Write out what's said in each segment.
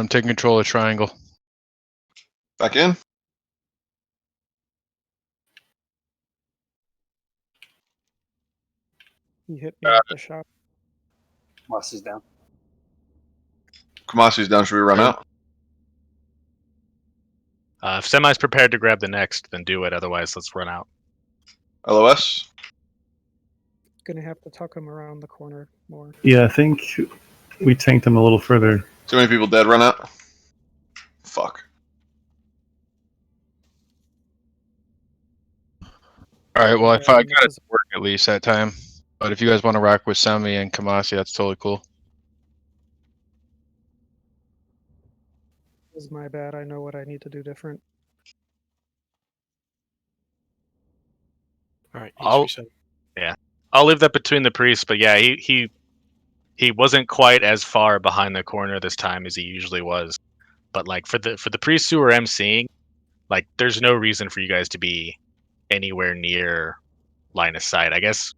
I'm taking control of triangle. Back in. He hit me with the shot. Moss is down. Kamasi's down. Should we run out? If Semi's prepared to grab the next, then do it. Otherwise, let's run out. LOS. Gonna have to tuck him around the corner more. Yeah, I think we tanked him a little further. Too many people dead. Run out. Fuck. All right. Well, I Yeah, got it this to work at least that time. But if you guys want to rock with Semi and Kamasi, that's totally cool. is my bad. I know what I need to do different. All right. I'll leave that between the priests, but yeah, he wasn't quite as far behind the corner this time as he usually was. But like for the priests who are emceeing, like there's no reason for you guys to be anywhere near line of sight. I guess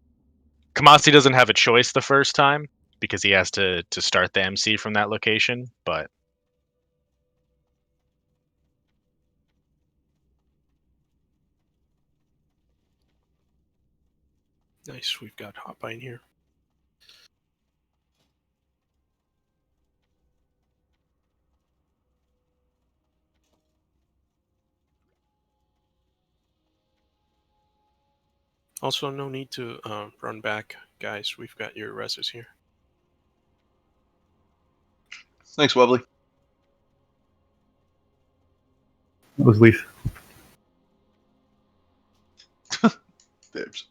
Kamasi doesn't have a choice the first time because he has to start the MC from that location, but Nice. We've got Hotbine here. Also, no need to run back, guys. We've got your reses here. Thanks, Wobbly. That was Leaf. Dibs.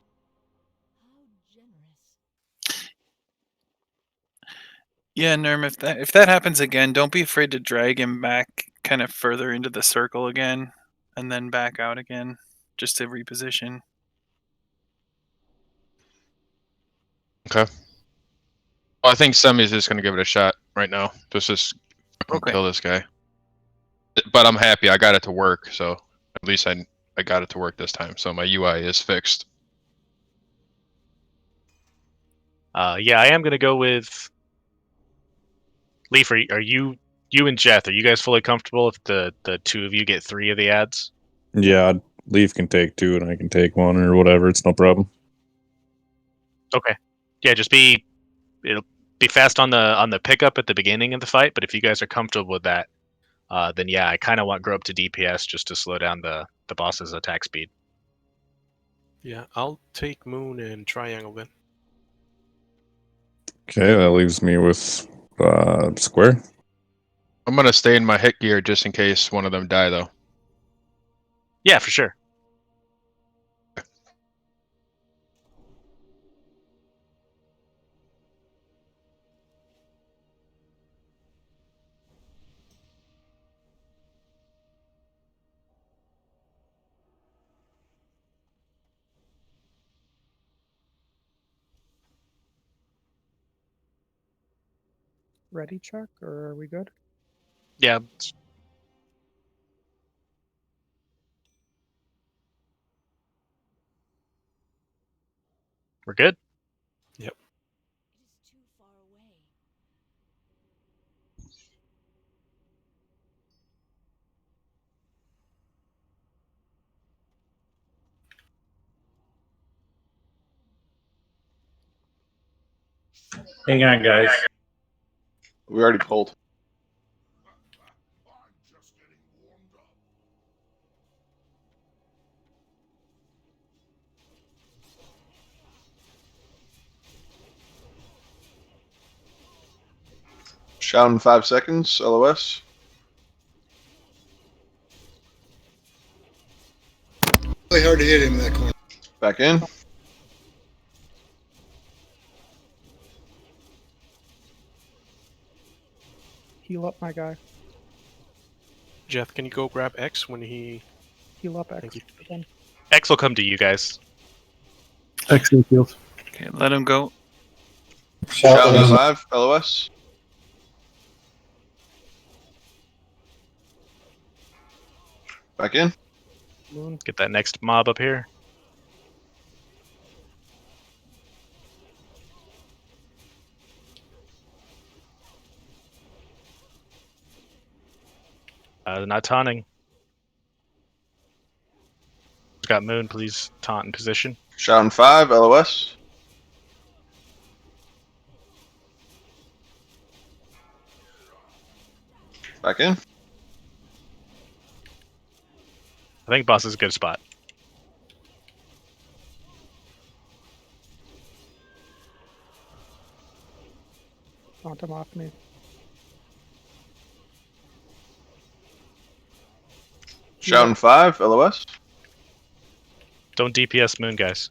Yeah, Nerm, if that happens again, don't be afraid to drag him back kind of further into the circle again and then back out again just to reposition. Okay. Well, I think Semi's just gonna give it a shot right now. Just Okay. kill this guy. But I'm happy I got it to work, so at least I got it to work this time. So my UI is fixed. yeah, I am gonna go with Leaf. Are you and Jeth? Are you guys fully comfortable if the two of you get 3 of the ads? Yeah, Leaf can take 2 and I can take 1 or whatever. It's no problem. Okay. Yeah, just it'll be fast on the pickup at the beginning of the fight. But if you guys are comfortable with that, then yeah, I kind of want grow up to DPS just to slow down the boss's attack speed. Yeah, I'll take Moon and Triangle then. Okay, that leaves me with Square. I'm gonna stay in my hit gear just in case one of them die, though. Yeah, for sure. Ready, Chuck, or are we good? Yeah. We're good? Yep. Hang on, guys. We already pulled. Shout in 5 seconds. LOS. Really hard to hit him in that corner. Back in. Heal up my guy. Jeth, can you go grab X when he... Heal up X. Thank you. Again. X will come to you guys. Excellent field. Okay, let him go. Shout in 5. LOS. Back in. Moon. Get that next mob up here. Not taunting. Got Moon, please taunt in position. Shouting 5, LOS. Back in. I think boss is a good spot. Taunt him off me. Shouting 5, LOS. Don't DPS Moon, guys.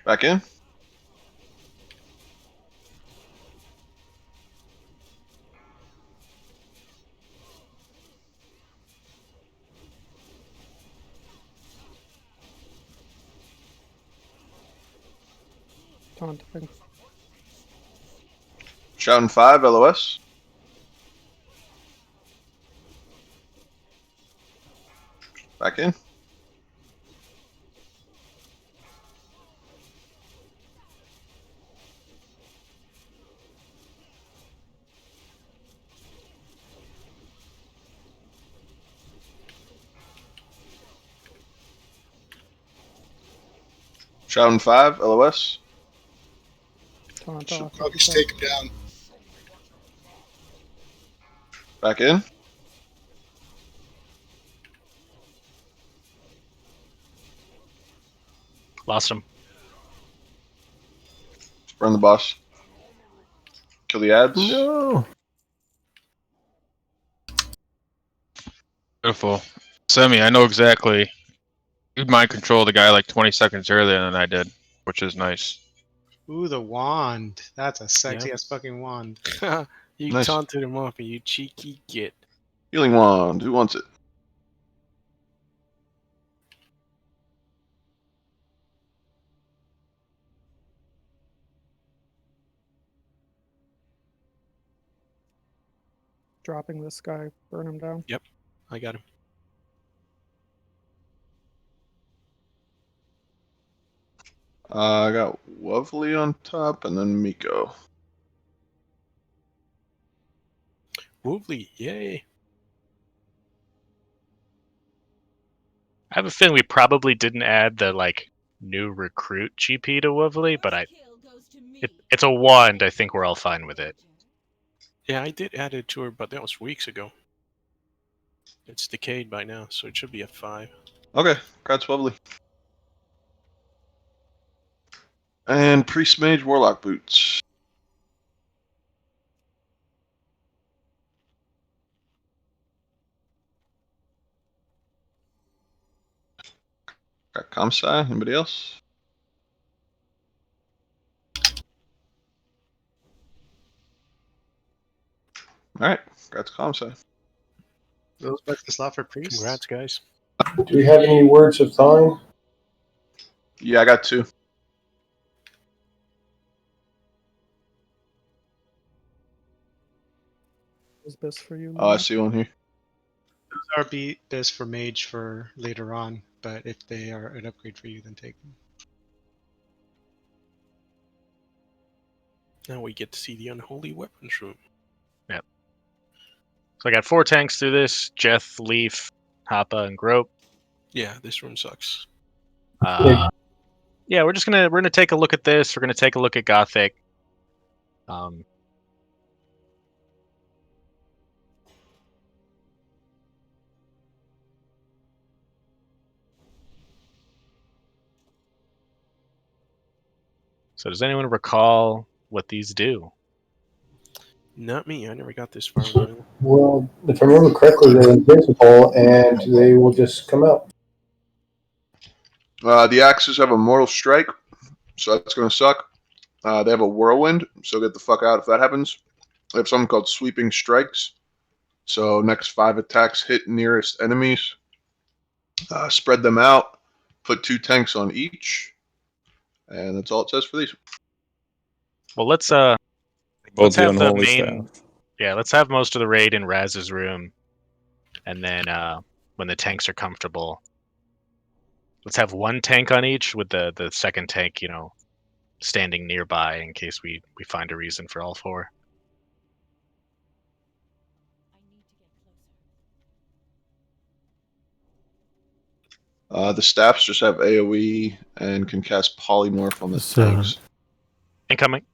Back in. Taunting. Shouting 5, LOS. Back in. Shouting 5, LOS. Taunt Should off. probably take him down. Back in. Lost him. Burn the boss. Kill the ads. No. Beautiful. Semi, I know exactly. You mind control the guy like 20 seconds earlier than I did, which is nice. Ooh, the wand. That's a sexy ass fucking wand. You Nice. taunted him off, and you cheeky git. Healing wand. Who wants it? Dropping this guy. Burn him down. I got him. I got Lovely on top and then Miko. Woovly, yay. I have a feeling we probably didn't add the new recruit GP to Woovly, but it's a wand. I think we're all fine with it. Yeah, I did add it to her, but that was weeks ago. It's decayed by now, so it should be a 5. Okay, congrats, Lovely. And Priest Mage Warlock Boots. Got Kamsai. Anybody else? Alright, congrats, Kamsai. Those bucks the slot for priest. Congrats, guys. Do we have any words of thawing? Yeah, I got 2. What's best for you? Oh, I Luna? see one here. Those are best for mage for later on, but if they are an upgrade for you, then take them. Now we get to see the unholy weapons room. So I got 4 tanks through this: Jeth, Leaf, Happa, and Grope. Yeah, this room sucks. Yeah, we're gonna take a look at this. We're gonna take a look at Gothic. So does anyone recall what these do? Not me. I never got this far. Really. Well, if I remember correctly, they're invincible and they will just come out. The Axes have a Mortal Strike, so that's going to suck. They have a Whirlwind, so get the fuck out if that happens. They have something called Sweeping Strikes. So next 5 attacks hit nearest enemies. Spread them out. Put 2 tanks on each. And that's all it says for these. Well, let's Both the have the unholy main. staff. Yeah, let's have most of the raid in Raz's room, and then when the tanks are comfortable, let's have 1 tank on each, with the second tank, standing nearby in case we find a reason for all 4. The staffs just have AoE and can cast polymorph on the So- tanks. Incoming.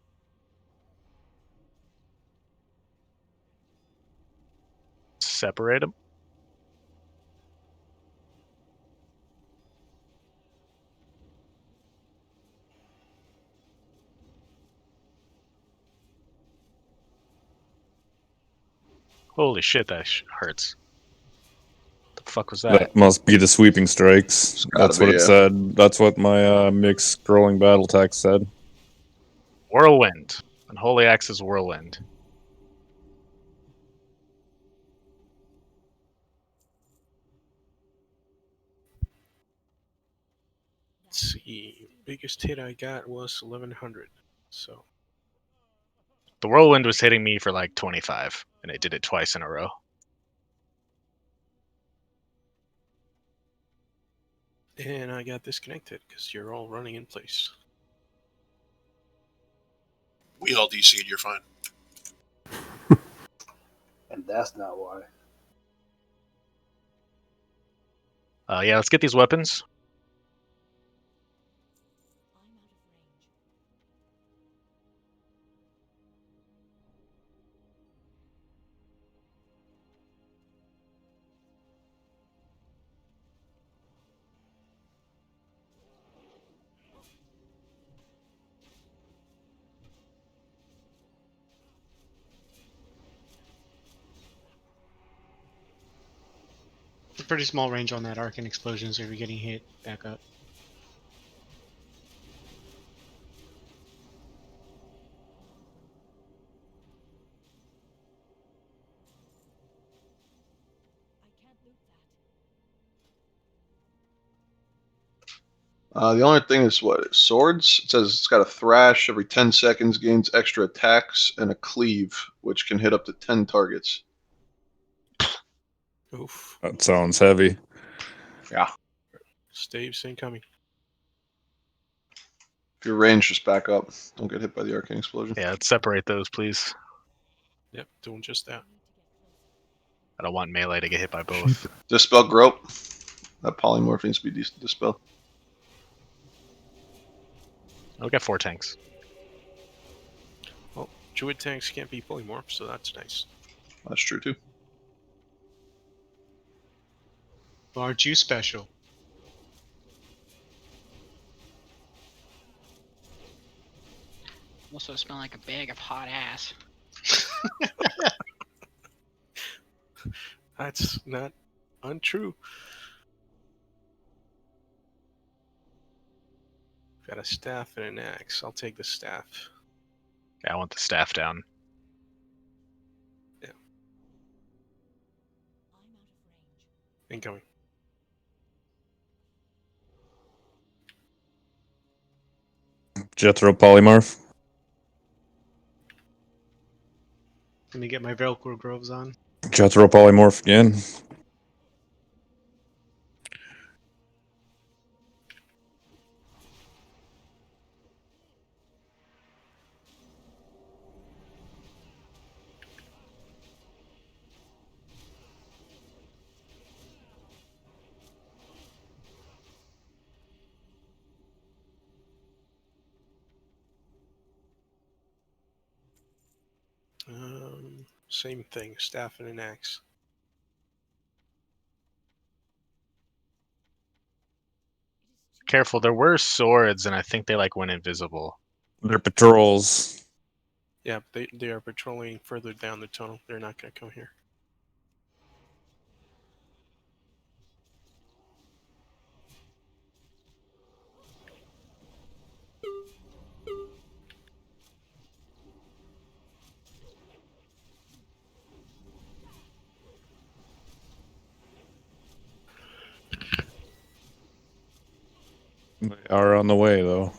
Separate them. Holy shit, that hurts. The fuck was that? That must be the sweeping strikes. gotta That's what be, it yeah. said. That's what my mixed scrolling battle text said. Whirlwind. Unholy Axe is Whirlwind. Let's see. Biggest hit I got was 1100. So The Whirlwind was hitting me for like 25, and it did it twice in a row. and I got disconnected because you're all running in place. We all DC'd, you're fine. And that's not why. Yeah, let's get these weapons. It's a pretty small range on that arcane explosion, so if you're getting hit, back up. The only thing is what? Swords? It says it's got a thrash every 10 seconds, gains extra attacks, and a cleave, which can hit up to 10 targets. Oof. That sounds heavy. Yeah. Staves incoming. If you're ranged, just back up. Don't get hit by the arcane explosion. Yeah, let's separate those, please. Yep, doing just that. I don't want melee to get hit by both. Dispel grope. That polymorph needs to be dispelled. We got 4 tanks. Well, druid tanks can't be polymorph, so that's nice. That's true too. Well, aren't you special? Also smell like a bag of hot ass. That's not untrue. Got a staff and an axe. I'll take the staff. Yeah, I want the staff down. Yeah. Incoming. Jethro polymorph. Let me get my Velcro gloves on. Jethro polymorph again. Same thing. Staff and an axe. Careful, there were swords, and I think they like went invisible. They're patrols. Yeah, they are patrolling further down the tunnel. They're not going to come here. They are on the way though.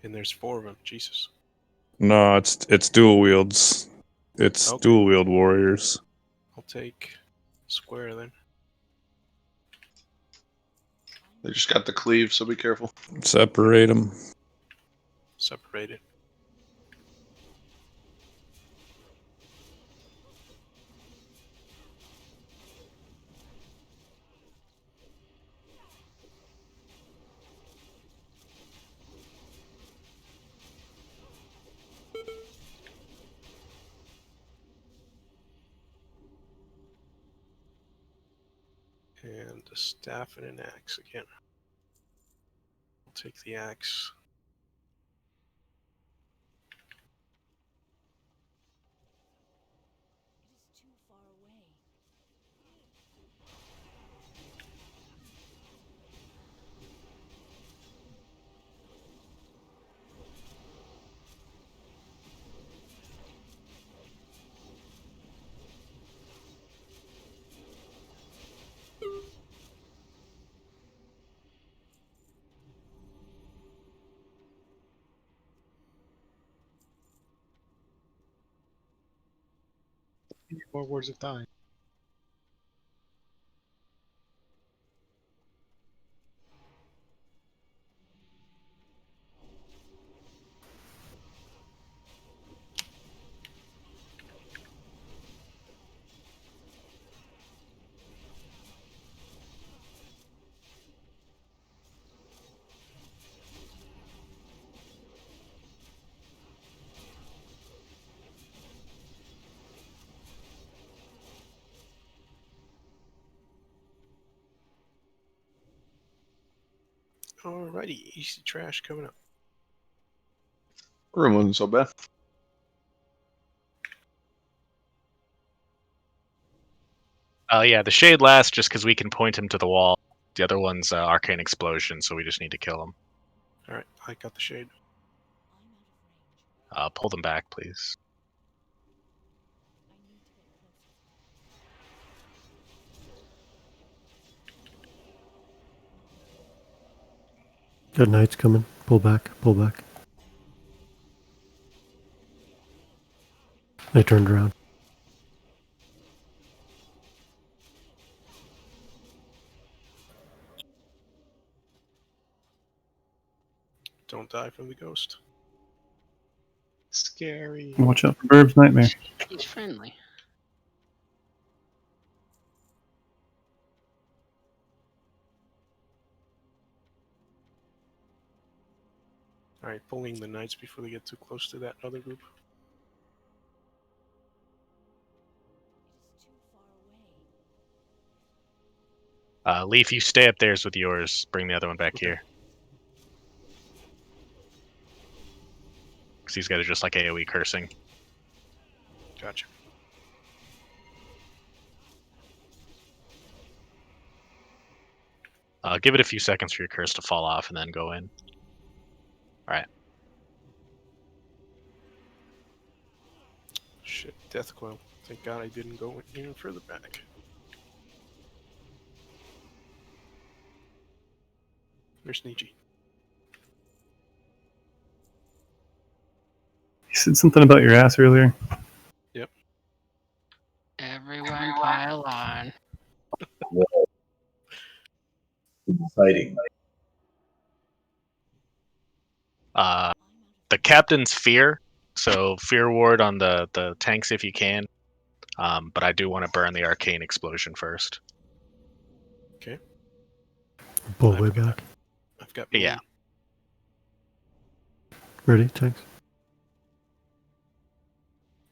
And there's 4 of them. Jesus. No, it's dual wields. It's Okay. dual wield warriors. I'll take square then. They just got the cleave, so be careful. Separate them. And a staff and an axe again. I'll take the axe. More words of dying. Alrighty, easy trash coming up. Room wasn't so bad. Yeah, the shade lasts just because we can point him to the wall. The other one's arcane explosion, so we just need to kill him. Alright, I got the shade. Pull them back, please. Got knights coming. Pull back. Pull back. I turned around. Don't die from the ghost. Scary. Watch out for Burb's nightmare. He's friendly. Alright, pulling the knights before they get too close to that other group. Leaf, you stay up theirs with yours. Bring the other one back here. Because these guys are just like AoE cursing. Gotcha. Give it a few seconds for your curse to fall off and then go in. Alright. Shit, death coil. Thank God I didn't go even further back. Where's Nietzsche? You said something about your ass earlier. Yep. Everyone pile on. Exciting. The captain's fear. So fear ward on the tanks if you can. But I do want to burn the arcane explosion first. Okay. Pull way back. I've got Yeah. Ready? Tanks.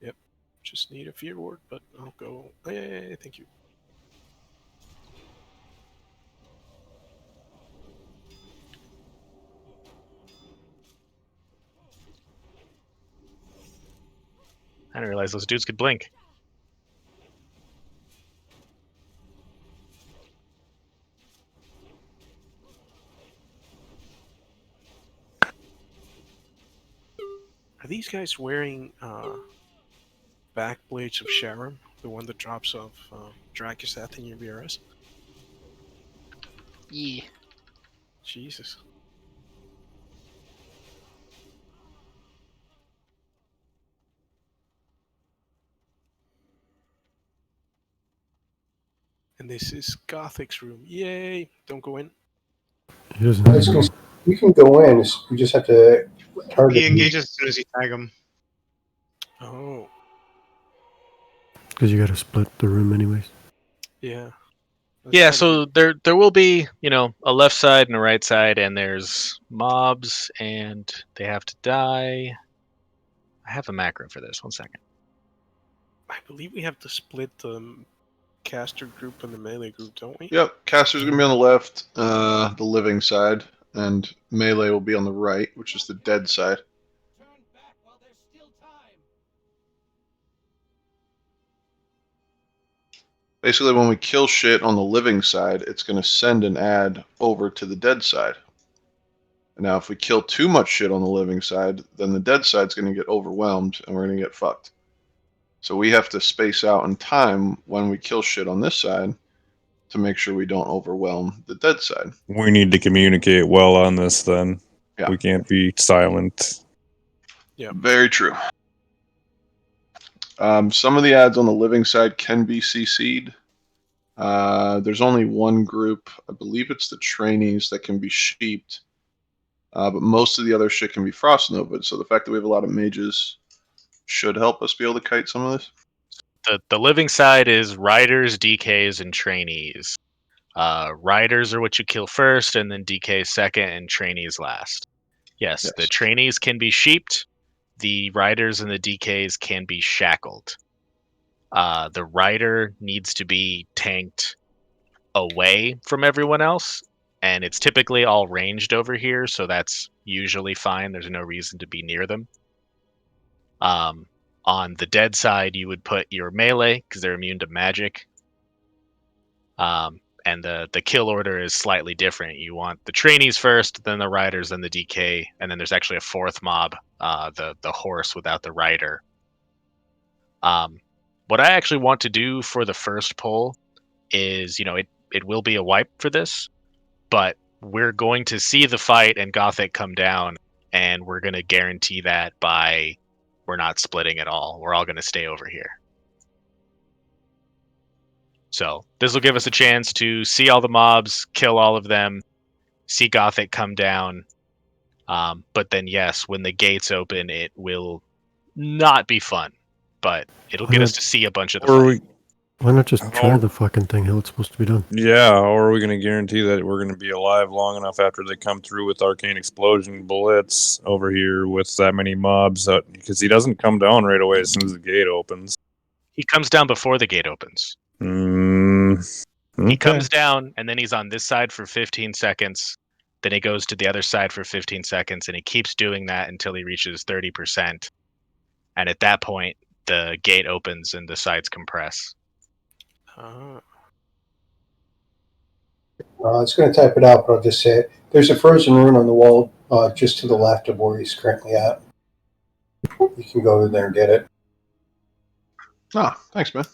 Yep. Just need a fear ward, but I'll go. Oh, yeah, thank you. I didn't realize those dudes could blink. Are these guys wearing back blades of Sharam? The one that drops off Dracusath in your VRS? Yeah. Jesus. And this is Gothic's room. Yay! Don't go in. He doesn't have It's to gonna- You can go in. We just have to target. He engages as soon as you tag him. Oh, because you got to split the room anyways. yeah. Yeah, so there will be, a left side and a right side, and there's mobs, and they have to die. I have a macro for this. 1 second. I believe we have to split the caster group and the melee group, don't we? Yep, caster's gonna be on the left, the living side, and melee will be on the right, which is the dead side. Basically, when we kill shit on the living side, it's going to send an ad over to the dead side. Now, if we kill too much shit on the living side, then the dead side's going to get overwhelmed and we're going to get fucked. So we have to space out in time when we kill shit on this side to make sure we don't overwhelm the dead side. We need to communicate well on this then. Yeah. We can't be silent. Yeah. Very true. Some of the ads on the living side can be CC'd. There's only one group, I believe it's the trainees, that can be sheeped. But most of the other shit can be frost nova. So the fact that we have a lot of mages should help us be able to kite some of this. The living side is riders, DKs, and trainees. Riders are what you kill first, and then DKs second, and trainees last. Yes, the trainees can be sheeped. The riders and the DKs can be shackled. The rider needs to be tanked away from everyone else, and it's typically all ranged over here, so that's usually fine. There's no reason to be near them. On the dead side, you would put your melee, because they're immune to magic. And the kill order is slightly different. You want the trainees first, then the riders, then the DK, and then there's actually a fourth mob, the horse without the rider. What I actually want to do for the first pull is, it will be a wipe for this, but we're going to see the fight and Gothic come down, and we're going to guarantee that by we're not splitting at all. We're all going to stay over here. So this will give us a chance to see all the mobs, kill all of them, see Gothic come down. But then, yes, when the gates open, it will not be fun, but it'll get us to see a bunch of the fight. Why not just try the fucking thing how it's supposed to be done? Yeah, or are we going to guarantee that we're going to be alive long enough after they come through with Arcane Explosion Blitz over here with that many mobs? Because he doesn't come down right away as soon as the gate opens. He comes down before the gate opens. Okay. He comes down, and then he's on this side for 15 seconds. Then he goes to the other side for 15 seconds, and he keeps doing that until he reaches 30%. And at that point, the gate opens and the sides compress. I was going to type it out, but I'll just say it. There's a frozen rune on the wall just to the left of where he's currently at. You can go over there and get it. Ah, thanks, man.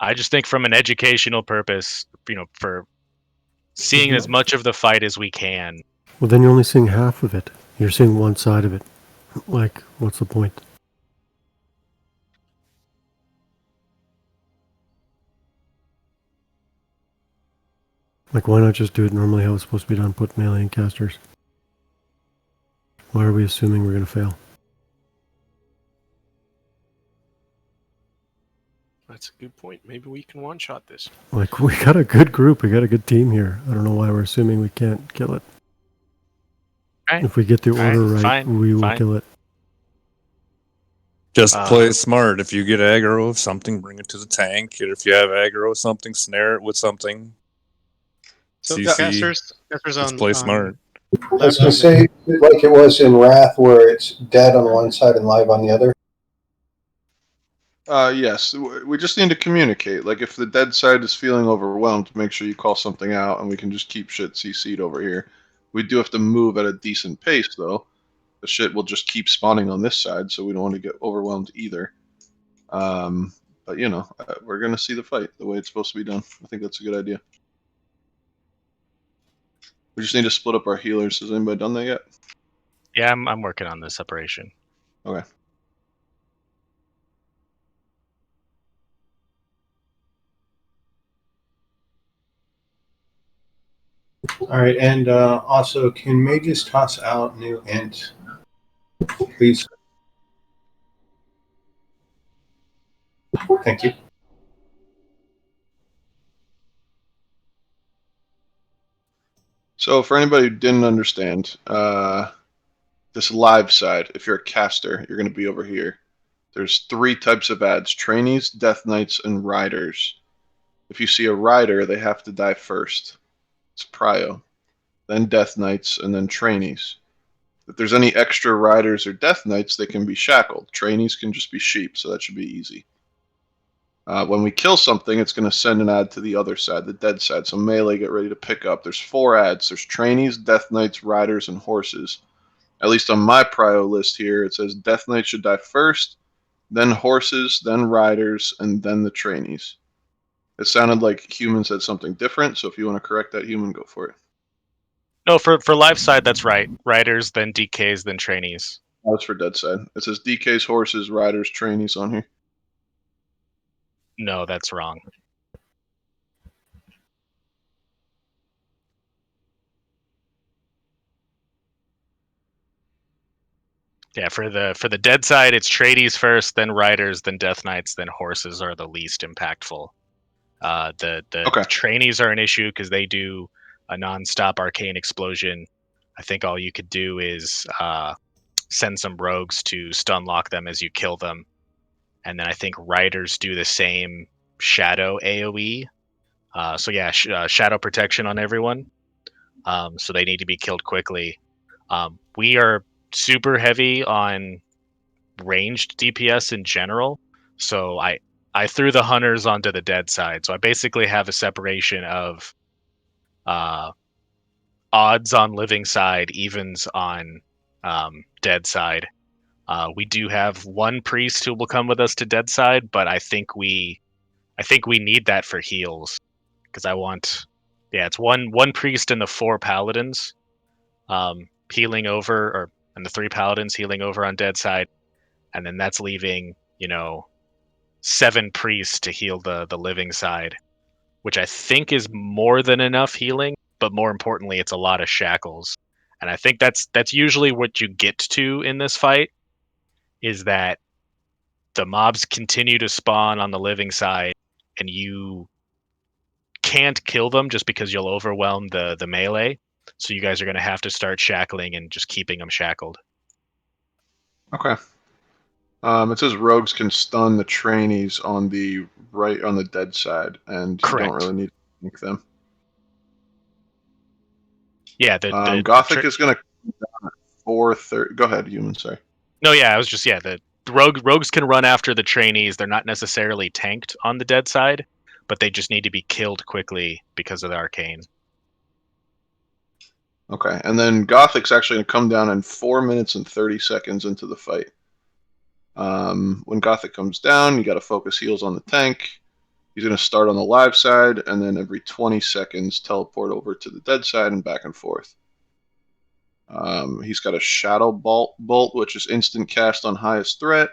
I just think from an educational purpose, for seeing as much of the fight as we can. Well, then you're only seeing half of it. You're seeing one side of it. Like, what's the point? Like, why not just do it normally how it's supposed to be done? Put melee and casters. Why are we assuming we're going to fail? That's a good point. Maybe we can one-shot this. Like, we got a good group. We got a good team here. I don't know why we're assuming we can't kill it. Right. If we get the order right, fine, we will kill it. Just play smart. If you get aggro of something, bring it to the tank. And if you have aggro of something, snare it with something. So CC, casters just play smart. I was going to say, like it was in Wrath, where it's dead on one side and live on the other. Yes, we just need to communicate. Like, if the dead side is feeling overwhelmed, make sure you call something out, and we can just keep shit CC'd over here. We do have to move at a decent pace, though. The shit will just keep spawning on this side, so we don't want to get overwhelmed either. But, we're going to see the fight the way it's supposed to be done. I think that's a good idea. We just need to split up our healers. Has anybody done that yet? Yeah, I'm working on this separation. Okay. All right, and also, can mages toss out new int, please? Thank you. So, for anybody who didn't understand, this live side, if you're a caster, you're going to be over here. There's 3 types of ads: trainees, death knights, and riders. If you see a rider, they have to die first. It's prio. Then death knights, and then trainees. If there's any extra riders or death knights, they can be shackled. Trainees can just be sheep, so that should be easy. When we kill something, it's going to send an ad to the other side, the dead side. So melee, get ready to pick up. There's 4 ads. There's trainees, death knights, riders, and horses. At least on my prio list here, it says death knights should die first, then horses, then riders, and then the trainees. It sounded like human said something different, so if you want to correct that, human, go for it. No, for live side, that's right. Riders, then DKs, then trainees. That's for dead side. It says DKs, horses, riders, trainees on here. No, that's wrong. Yeah, for the dead side, it's trainees first, then riders, then death knights, then horses are the least impactful. The Okay. trainees are an issue because they do a non-stop arcane explosion. I think all you could do is send some rogues to stun lock them as you kill them, and then I think riders do the same shadow AOE. So yeah, shadow protection on everyone. So they need to be killed quickly. We are super heavy on ranged DPS in general, so I threw the hunters onto the dead side. So I basically have a separation of odds on living side, evens on dead side. We do have 1 priest who will come with us to dead side, but I think we need that for heals because it's one priest and the 4 paladins healing over, and the 3 paladins healing over on dead side, and then that's leaving 7 priests to heal the living side, which I think is more than enough healing, but more importantly, it's a lot of shackles. And I think that's usually what you get to in this fight, is that the mobs continue to spawn on the living side, and you can't kill them just because you'll overwhelm the melee. So you guys are going to have to start shackling and just keeping them shackled. Okay. It says rogues can stun the trainees on the right, on the dead side, and you don't really need to make them. Yeah, Gothic is going to come down at 4:30. Go ahead, human. Sorry. No, yeah, I was just the rogues can run after the trainees. They're not necessarily tanked on the dead side, but they just need to be killed quickly because of the arcane. Okay, and then Gothic's actually going to come down in 4 minutes and 30 seconds into the fight. When Gothic comes down, you got to focus heals on the tank. He's going to start on the live side, and then every 20 seconds teleport over to the dead side and back and forth. He's got a Shadow Bolt, which is instant cast on highest threat,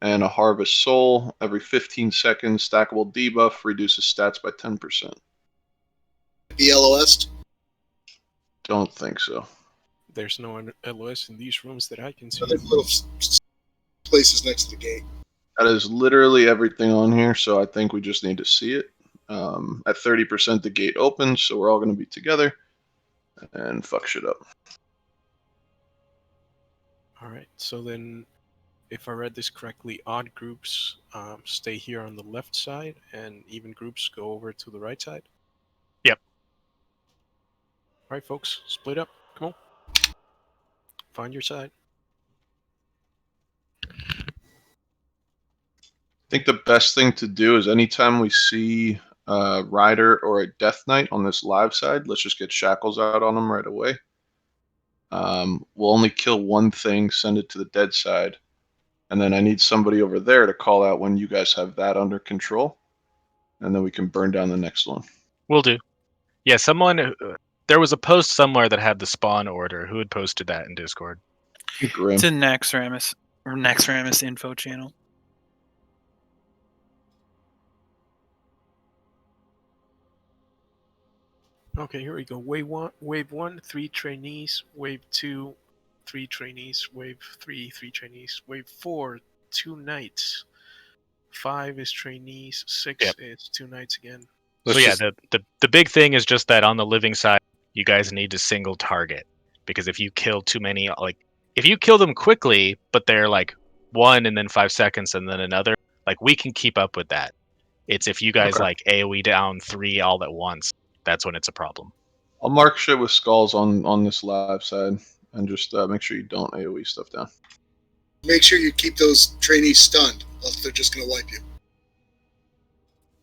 and a Harvest Soul. Every 15 seconds, stackable debuff reduces stats by 10%. The LOS? Don't think so. There's no LOS in these rooms that I can see. There's little places next to the gate. That is literally everything on here, so I think we just need to see it. At 30%, the gate opens, so we're all going to be together and fuck shit up. All right, so then, if I read this correctly, odd groups stay here on the left side, and even groups go over to the right side? Yep. All right, folks, split up. Come on. Find your side. I think the best thing to do is anytime we see a rider or a death knight on this live side, let's just get shackles out on them right away. We'll only kill 1 thing, send it to the dead side, and then I need somebody over there to call out when you guys have that under control, and then we can burn down the next one. Will do. Yeah, someone. There was a post somewhere that had the spawn order. Who had posted that in Discord? Grim. It's a Naxx info channel. Okay, here we go. Wave one, 3 trainees. Wave 2, 3 trainees. Wave 3, 3 trainees. Wave 4, 2 knights. 5 is trainees. 6 is 2 knights again. So the big thing is just that on the living side, you guys need to single target, because if you kill too many, if you kill them quickly, but they're like 1 and then 5 seconds and then another, like we can keep up with that. It's if you guys Okay. like AoE down 3 all at once, that's when it's a problem. I'll mark shit with skulls on this live side and just make sure you don't AoE stuff down. Make sure you keep those trainees stunned, else they're just going to wipe you.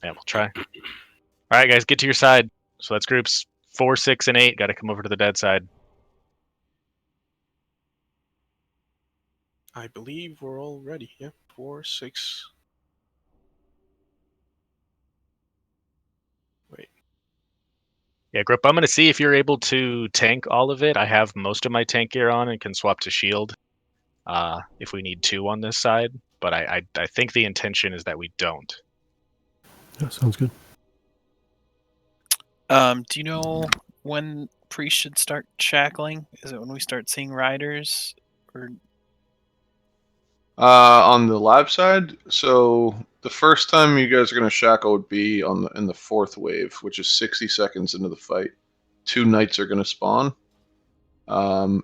Yeah, we'll try. All right, guys, get to your side. So that's groups 4, 6, and 8. Got to come over to the dead side. I believe we're all ready. Yeah, 4, 6. Wait. Yeah, group. I'm gonna see if you're able to tank all of it. I have most of my tank gear on and can swap to shield. If we need 2 on this side, but I think the intention is that we don't. Yeah, sounds good. Do you know when priests should start shackling? Is it when we start seeing riders, or On the live side, so the first time you guys are gonna shackle would be in the 4th wave, which is 60 seconds into the fight. 2 knights are gonna spawn.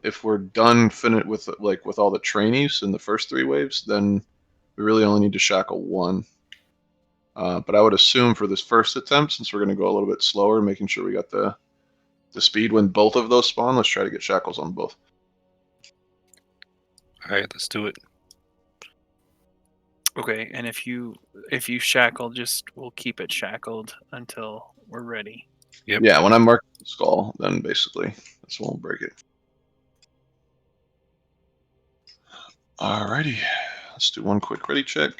If we're done with all the trainees in the first 3 waves, then we really only need to shackle 1. But I would assume for this first attempt, since we're gonna go a little bit slower, making sure we got the speed when both of those spawn, let's try to get shackles on both. All right, let's do it. okay? And if you shackle, we'll keep it shackled until we're ready. Yep. Yeah, when I mark the skull, then basically that's when we'll break it. Alrighty, let's do one quick ready check.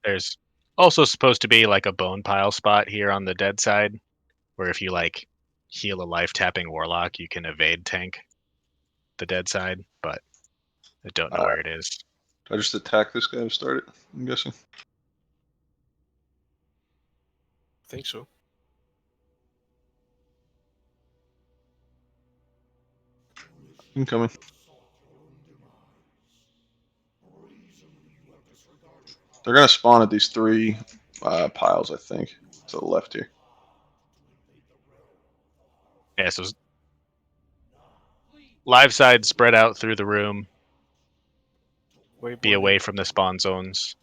There's also supposed to be like a bone pile spot here on the dead side, where if you like heal a life tapping warlock, you can evade tank the dead side, but I don't know where it is. Do I just attack this guy to start it? I'm guessing. I think so. Incoming. They're gonna spawn at these 3 piles, I think, to the left here. Yeah, so live side spread out through the room. Be away from the spawn zones.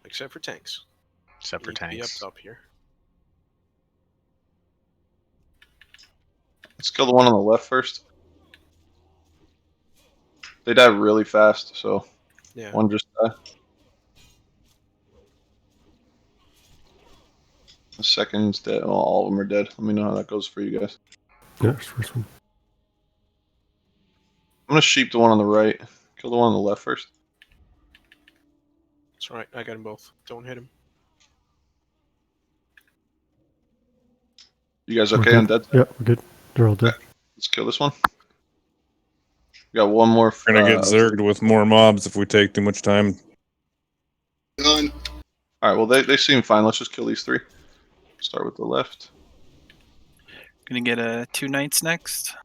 Except for tanks. Except for You need to be tanks. up here. Let's kill the one on the left first. They die really fast, so Yeah. one just died. The second's dead. Well, all of them are dead. Let me know how that goes for you guys. Yeah, it's the first one. I'm gonna sheep the one on the right. Kill the one on the left first. That's right. I got them both. Don't hit him. You guys We're okay good. on dead? Yeah, we're good. They're all dead. Let's kill this one. We got one more. We're gonna get zerged with more mobs if we take too much time. Done. All right. Well, they seem fine. Let's just kill these 3. Start with the left. Gonna get 2 knights next.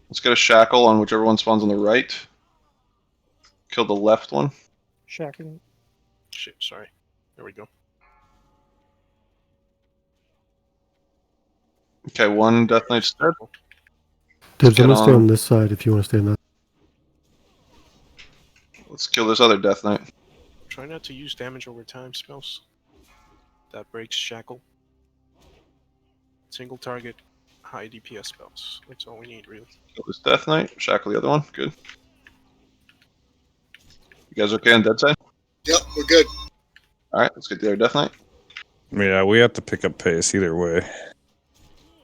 Let's get a shackle on whichever one spawns on the right. Kill the left one. Shackling. Shit, sorry. There we go. Okay, one Death Knight's dead. Dibs, I'm get gonna stay on. on this side if you want to stay on that. Let's kill this other Death Knight. Try not to use damage over time spells. That breaks shackle. Single target, high DPS spells. That's all we need, really. Kill this Death Knight. Shackle the other one. Good. You guys okay on dead side? Yep, we're good. All right, let's get the other Death Knight. Yeah, we have to pick up pace either way.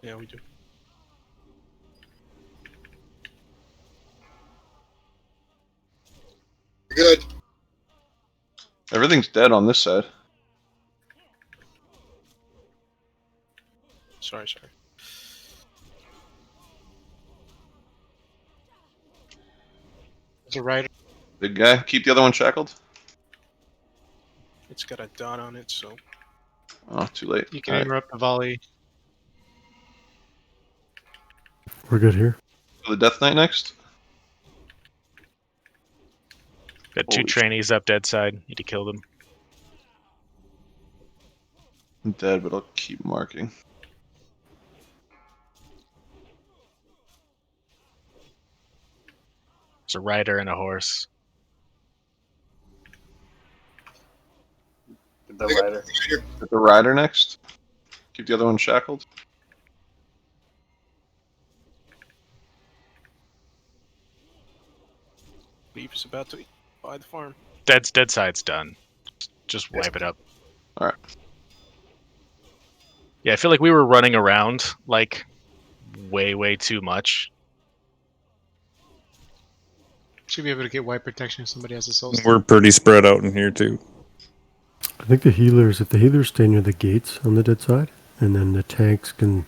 Yeah, we do. We're good. Everything's dead on this side. Sorry. There's a rider. Big guy. Keep the other one shackled. It's got a dot on it, so Oh, too late. You can All right. interrupt the volley. We're good here. Kill the Death Knight next. Got 2 Holy trainees up dead side. Need to kill them. I'm dead, but I'll keep marking. It's a rider and a horse. The rider. Get the rider next. Keep the other one shackled. Leaf's about to buy the farm. Dead side's done. Just wipe it up. All right. Yeah, I feel like we were running around like way too much. Should be able to get white protection if somebody has a soul. We're pretty spread out in here too. I think the healers, if the healers stay near the gates on the dead side, and then the tanks can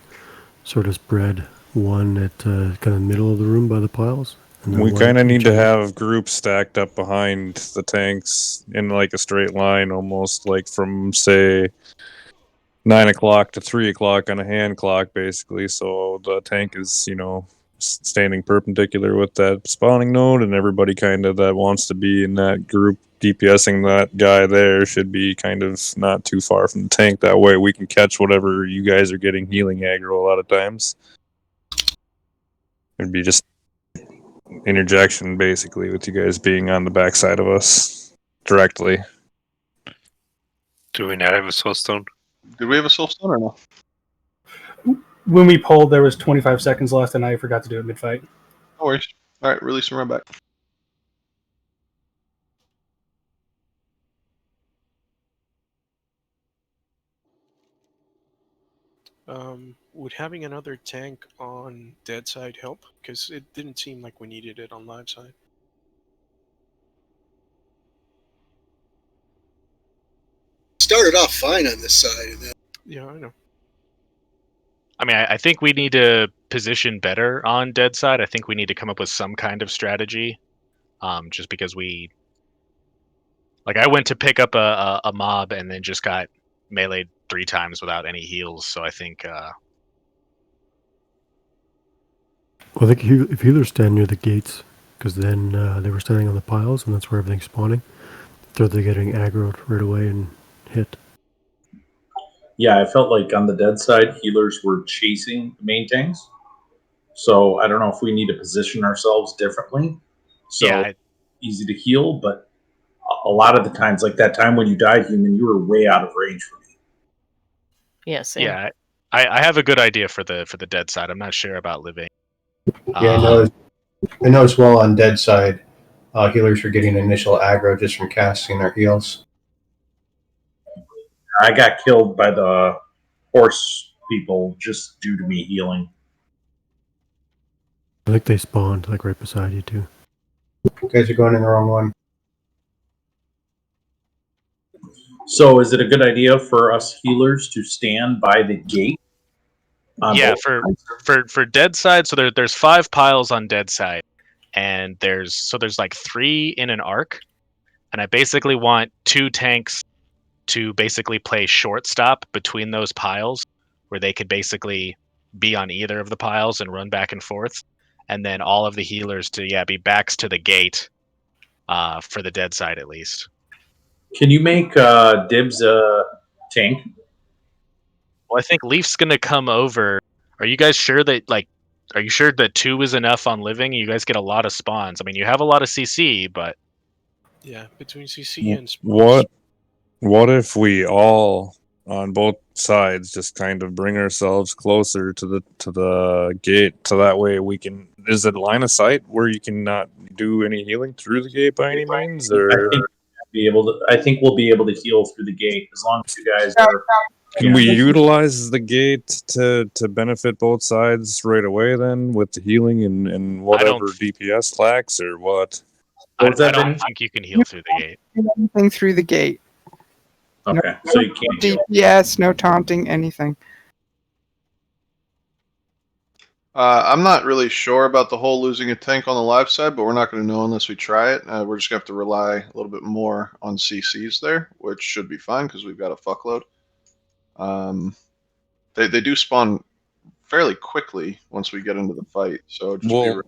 sort of spread one at kind of middle of the room by the piles. And then We one kind at of need each to end. have groups stacked up behind the tanks in like a straight line, almost like from say 9 o'clock to 3 o'clock on a hand clock, basically. So the tank is, standing perpendicular with that spawning node, and everybody kind of that wants to be in that group DPSing that guy there should be kind of not too far from the tank. That way we can catch whatever you guys are getting healing aggro a lot of times. It'd be just interjection basically with you guys being on the backside of us directly. Do we not have a soul stone? Did we have a soul stone or no? When we pulled, there was 25 seconds left, and I forgot to do it mid-fight. No worries. All right, release and run back. Would having another tank on dead side help? Because it didn't seem like we needed it on live side. Started off fine on this side. And then... Yeah, I know. I mean, I think we need to position better on dead side. I think we need to come up with some kind of strategy. Just because I went to pick up a mob and then just got meleeed 3 times without any heals. So I think. Well, I think if healers stand near the gates, because then they were standing on the piles, and that's where everything's spawning. So they're getting aggroed right away and hit. Yeah, I felt like on the dead side, healers were chasing the main tanks. So I don't know if we need to position ourselves differently. So yeah, easy to heal, but a lot of the times, like that time when you died, human, you were way out of range for me. Yes. Yeah, yeah, I have a good idea for the dead side. I'm not sure about living. Yeah, I know as well on dead side, healers are getting initial aggro just from casting their heals. I got killed by the horse people just due to me healing. I think they spawned like right beside you too. You guys are going in the wrong one. So is it a good idea for us healers to stand by the gate? Yeah, for dead side, so there's 5 piles on dead side, and there's like 3 in an arc, and I basically want 2 tanks to basically play shortstop between those piles, where they could basically be on either of the piles and run back and forth, and then all of the healers to be backs to the gate, for the dead side at least. Can you make Dibs a tank? Well, I think Leaf's gonna come over. Are you guys sure that are you sure that 2 is enough on living? You guys get a lot of spawns. I mean, you have a lot of CC, but Yeah, between CC and spawns. What if we all on both sides just kind of bring ourselves closer to the gate, so that way we can. Is it line of sight where you can not do any healing through the gate by any means? Or I think we'll be able to heal through the gate as long as you guys are. can we utilize the gate to benefit both sides right away then with the healing and whatever DPS lacks or what? I don't think you can heal through the gate. Anything through the gate. Okay, so you can't heal. DPS, no taunting, anything. I'm not really sure about the whole losing a tank on the live side, but we're not going to know unless we try it. We're just going to have to rely a little bit more on CCs there, which should be fine because we've got a fuckload. They do spawn fairly quickly once we get into the fight, so just be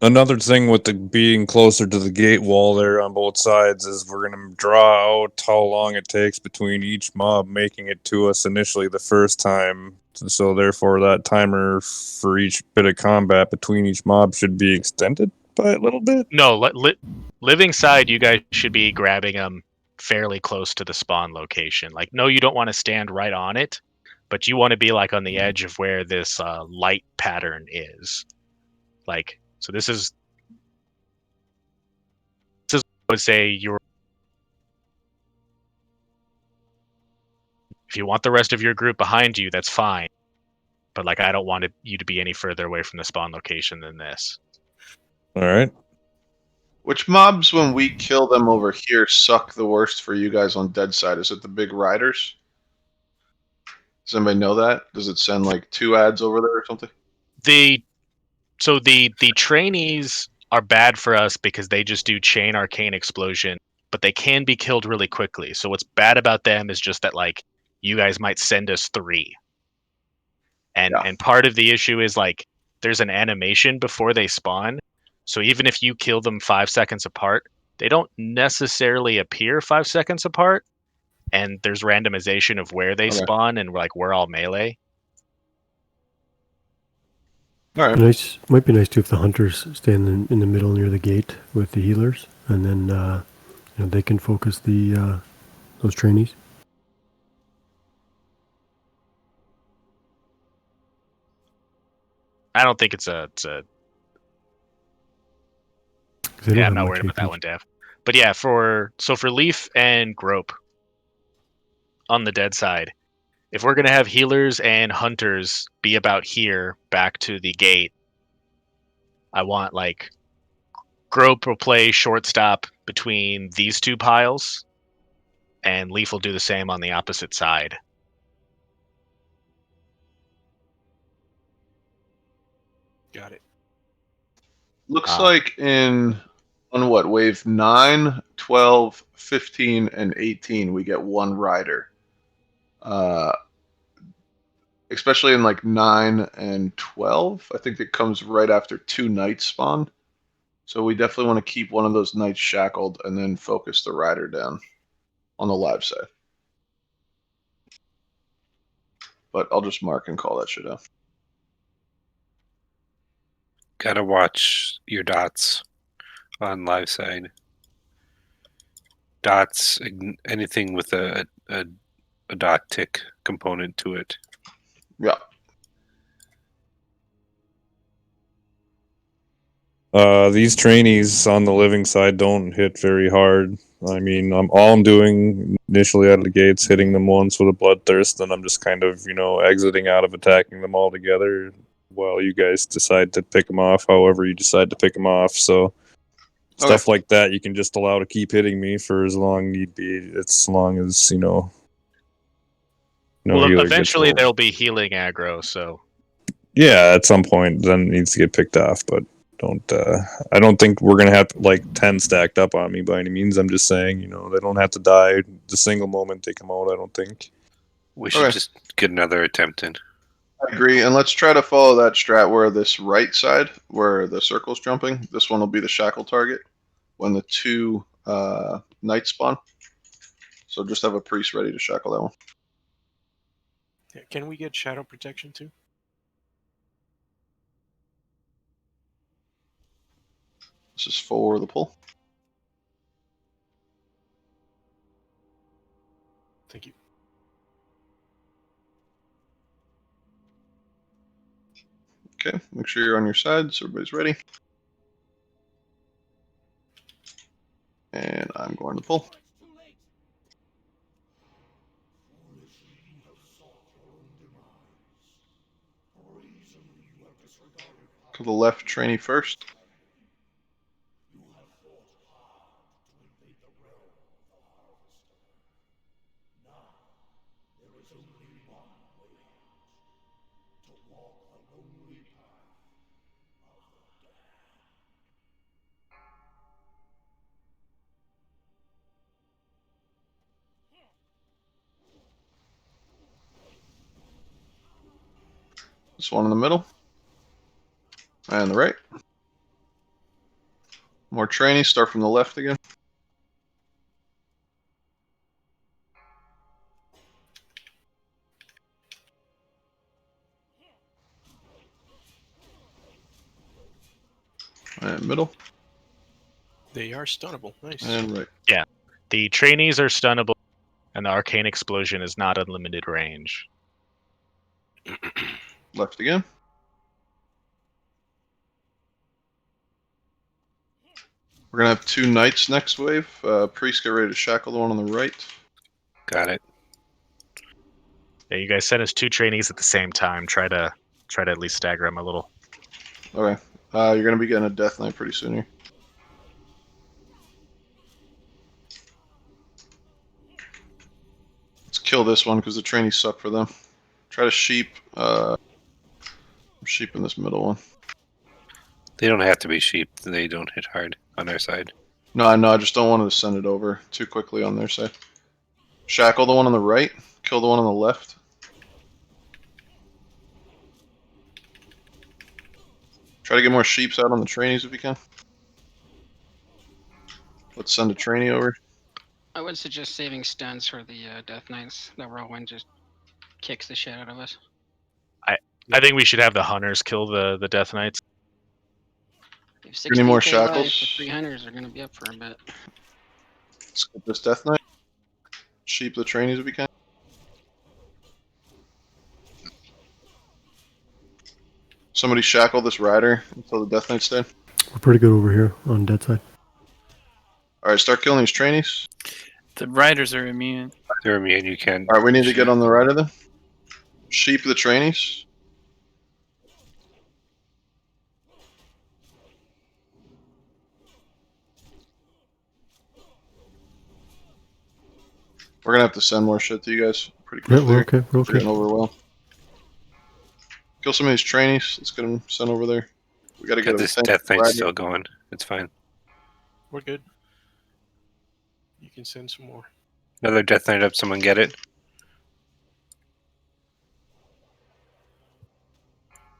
Another thing with the being closer to the gate wall there on both sides is we're going to draw out how long it takes between each mob making it to us initially the first time. So therefore that timer for each bit of combat between each mob should be extended by a little bit. No, living side, you guys should be grabbing them fairly close to the spawn location. Like, no, you don't want to stand right on it, but you want to be like on the edge of where this light pattern is. Like, so this is I would say you're. If you want the rest of your group behind you, that's fine. But like, I don't want you to be any further away from the spawn location than this. All right. Which mobs, when we kill them over here, suck the worst for you guys on dead side? Is it the big riders? Does anybody know that? Does it send like 2 ads over there or something? The trainees are bad for us because they just do chain arcane explosion, but they can be killed really quickly. So what's bad about them is just that like you guys might send us 3. And part of the issue is like there's an animation before they spawn. So even if you kill them 5 seconds apart, they don't necessarily appear 5 seconds apart. And there's randomization of where they spawn, and we're all melee. All right. Nice. Might be nice too if the hunters stand in the middle near the gate with the healers, and then they can focus the those trainees. I don't think it's a. Yeah, I'm not worried about that one, Dev. But yeah, for Leaf and Grope on the dead side, if we're gonna have healers and hunters be about here, back to the gate, I want like Grope will play shortstop between these 2 piles, and Leaf will do the same on the opposite side. Got it. Looks like on what, wave 9, 12, 15, and 18, we get 1 rider. Especially in like 9 and 12, I think it comes right after 2 knights spawn. So we definitely want to keep one of those knights shackled and then focus the rider down on the live side. But I'll just mark and call that shit out. Gotta watch your dots on live side. Dots, anything with a dot tick component to it. Yeah. These trainees on the living side don't hit very hard. I mean, all I'm doing initially out of the gates, hitting them once with a bloodthirst, and I'm just kind of, exiting out of attacking them all together while you guys decide to pick them off however you decide to pick them off. So stuff like that you can just allow to keep hitting me for as long need be, as long as, no well, healer eventually gets there'll be healing aggro, so yeah, at some point then it needs to get picked off, but I don't think we're gonna have like 10 stacked up on me by any means. I'm just saying, they don't have to die the single moment they come out. I don't think we should just get another attempt in. I agree, and let's try to follow that strat where this right side, where the circle's jumping, this one will be the shackle target when the 2 knights spawn. So just have a priest ready to shackle that one. Yeah, can we get shadow protection too? This is for the pull. Thank you. Okay, make sure you're on your side so everybody's ready. And I'm going to pull. To the left trainee first. This one in the middle. And the right. More training. Start from the left again. And middle. They are stunnable. Nice. And right. Yeah. The trainees are stunnable, and the arcane explosion is not unlimited range. Left again. We're gonna have 2 knights next wave. Priest, get ready to shackle the one on the right. Got it. Yeah, you guys sent us 2 trainees at the same time. Try to at least stagger them a little. Okay. You're gonna be getting a death knight pretty soon here. Let's kill this one because the trainees suck for them. Try to sheep. Sheep in this middle one. They don't have to be sheep. They don't hit hard on our side. No, I know. I just don't want to send it over too quickly on their side. Shackle the one on the right. Kill the one on the left. Try to get more sheeps out on the trainees if you can. Let's send a trainee over. I would suggest saving stuns for the Death Knights. The whirlwind just kicks the shit out of us. I think we should have the hunters kill the Death Knights. If Any more 16K shackles? life, the 3 hunters are going to be up for a bit. Let's get this death knight. Sheep the trainees if you can. Somebody shackle this rider until the death knight's dead. We're pretty good over here on dead side. Alright, start killing these trainees. The riders are immune. They're immune. You can. Alright, we need to get on the rider then. Sheep the trainees. We're gonna have to send more shit to you guys pretty Yeah, quickly. we're okay. We're okay. Getting overwhelmed. Kill some of these trainees. Let's get them sent over there. We gotta Got get this a death knight rider. still going. It's fine. We're good. You can send some more. Another death knight up. Someone get it.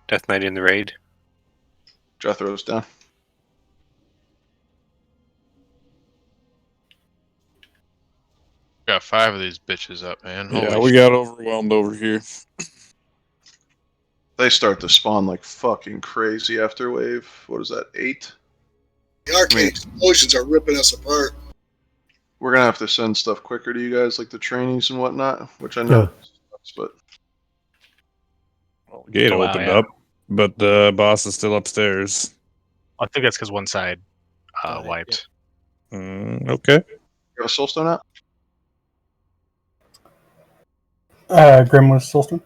Death knight in the raid. Jethro's down. Got 5 of these bitches up, man. Yeah, Holy we shit. got overwhelmed over here. They start to spawn like fucking crazy after wave. What is that, 8? The arcane explosions are ripping us apart. We're gonna have to send stuff quicker to you guys, like the trainees and whatnot, which I know sucks, but Well, the gate Oh, wow, opened yeah. up, but the boss is still upstairs. I think that's because one side wiped. Okay. you got a soulstone out? Gremlin Soulstone.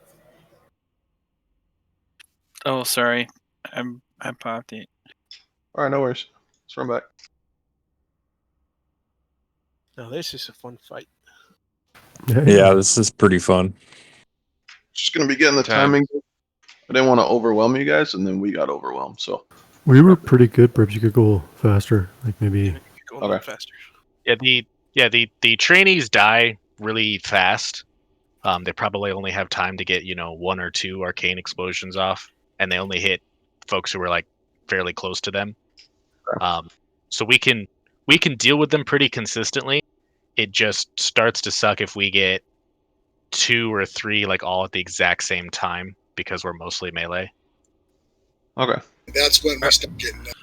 Oh, sorry. I popped it. Alright, no worries. Let's run back. Now this is a fun fight. Yeah, this is pretty fun. Just gonna be getting the timing. I didn't want to overwhelm you guys, and then we got overwhelmed. So We were pretty good. Perhaps you could go faster. Like maybe. Go a little faster. Yeah, the trainees die really fast. They probably only have time to get 1 or 2 arcane explosions off, and they only hit folks who were like fairly close to them. So we can deal with them pretty consistently. It just starts to suck if we get 2 or 3 like all at the exact same time because we're mostly melee. Okay. That's when we start getting done.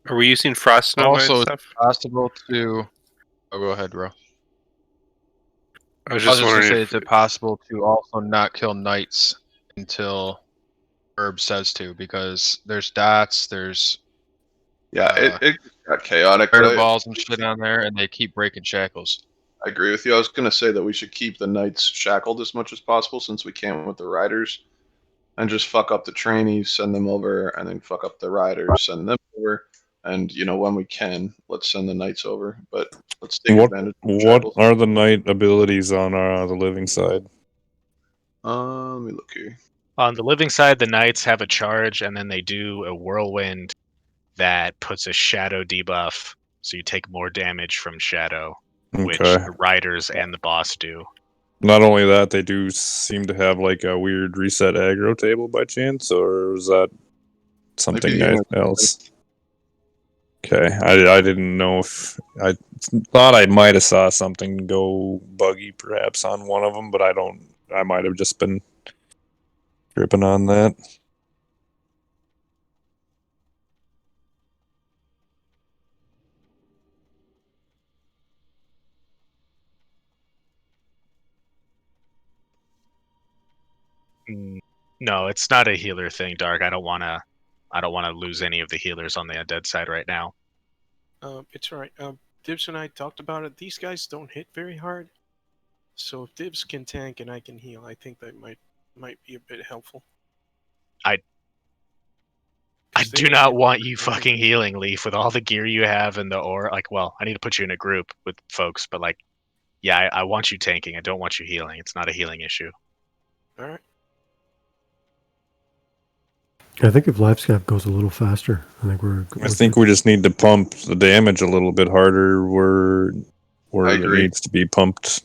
Are we using frost nova Also, and it's stuff? possible to. Oh, go ahead, bro. I was I was just just gonna wondering say, if is it possible to also not kill knights until Herb says to? Because there's dots, there's it got chaotic. but fireballs and shit on there, and they keep breaking shackles. I agree with you. I was gonna say that we should keep the knights shackled as much as possible, since we can't with the riders, and just fuck up the trainees, send them over, and then fuck up the riders, send them over, and when we can, let's send the knights over. But let's take advantage of the What shackles. are the knight abilities on the living side? Let me look here. On the living side, the knights have a charge, and then they do a whirlwind that puts a shadow debuff, so you take more damage from shadow, which Okay. the riders and the boss do. Not only that, they do seem to have like a weird reset aggro table by chance, or is that something Maybe the else? Okay, I didn't know if I thought I might have saw something go buggy perhaps on one of them, but I don't. I might have just been tripping on that. No, it's not a healer thing, Dark. I don't want to lose any of the healers on the undead side right now. It's all right. Dibs and I talked about it. These guys don't hit very hard, so if Dibs can tank and I can heal, I think that might be a bit helpful. I do not want you fucking healing, Leaf, with all the gear you have and the ore. Like, well, I need to put you in a group with folks, but like, yeah, I want you tanking. I don't want you healing. It's not a healing issue. All right. I think if LiveScav goes a little faster, I think we just need to pump the damage a little bit harder where I it agree. needs to be pumped.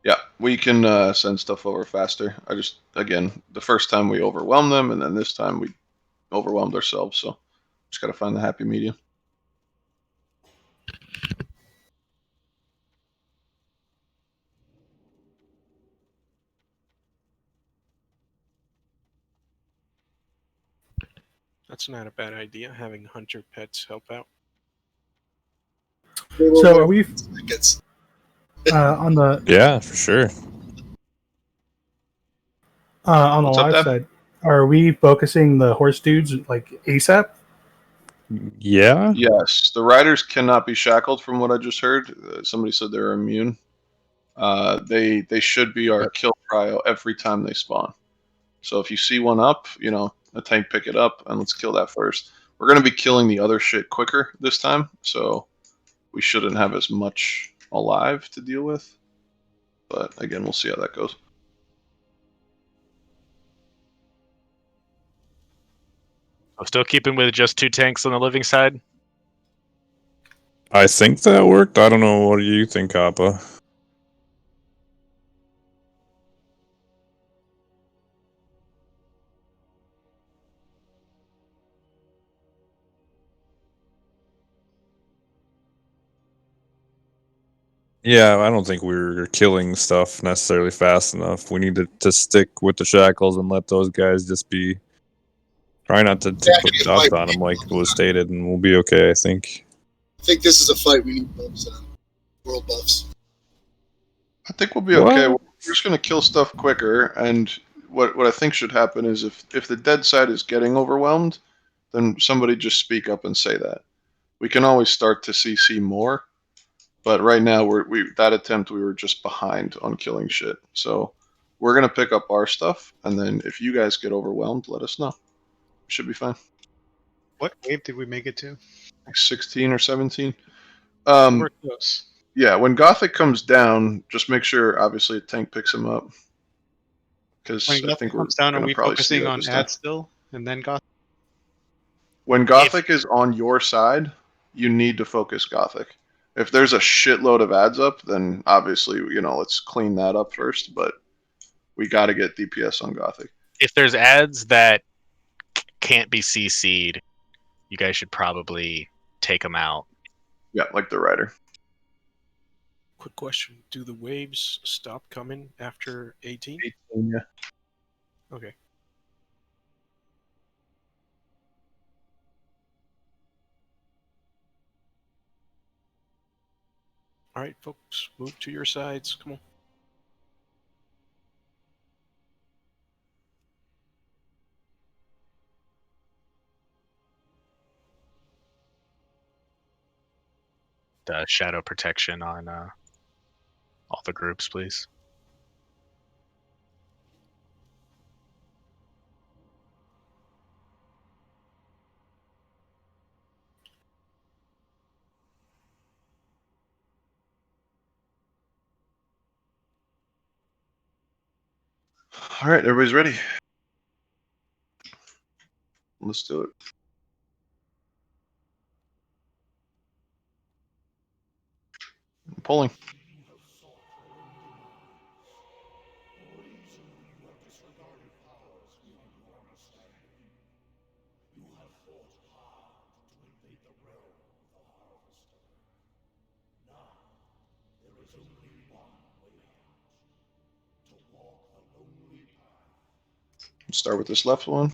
Yeah, we can send stuff over faster. Again, the first time we overwhelmed them, and then this time we overwhelmed ourselves. So just got to find the happy medium. That's not a bad idea, having hunter pets help out. So are we on the Yeah, for sure. on the What's up, live Deb? side? Are we focusing the horse dudes like ASAP? Yeah. Yes, the riders cannot be shackled, from what I just heard. Somebody said they're immune. They should be our kill prio every time they spawn. So if you see one up, a tank pick it up and let's kill that first. We're gonna be killing the other shit quicker this time, so we shouldn't have as much alive to deal with. But again, we'll see how that goes. I'm still keeping with just 2 tanks on the living side. I think that worked. I don't know. What do you think, Kappa? Yeah, I don't think we're killing stuff necessarily fast enough. We need to stick with the shackles and let those guys just be. Try not to put dust on them, like was stated, and we'll be okay, I think. I think this is a fight we need buffs on. World buffs. I think we'll be What? okay. We're just gonna kill stuff quicker, and what I think should happen is if the dead side is getting overwhelmed, then somebody just speak up and say that. We can always start to CC more, but right now that attempt we were just behind on killing shit. So we're gonna pick up our stuff, and then if you guys get overwhelmed, let us know. Should be fine. What wave did we make it to? Like 16 or 17. We're close. Yeah, when Gothic comes down, just make sure obviously a tank picks him up. Because When I Gothic think we're comes down, are gonna we probably see focusing that on this time. ad still and then Gothic? When Gothic is on your side, you need to focus Gothic. If there's a shitload of ads up, then obviously, let's clean that up first, but we got to get DPS on Gothic. If there's ads that can't be CC'd, you guys should probably take them out. Yeah, like the Rider. Quick question: do the waves stop coming after 18? 18, yeah. Okay. All right, folks, move to your sides. Come on. Shadow protection on all the groups, please. All right, everybody's ready. Let's do it. I'm pulling. Start with this left one.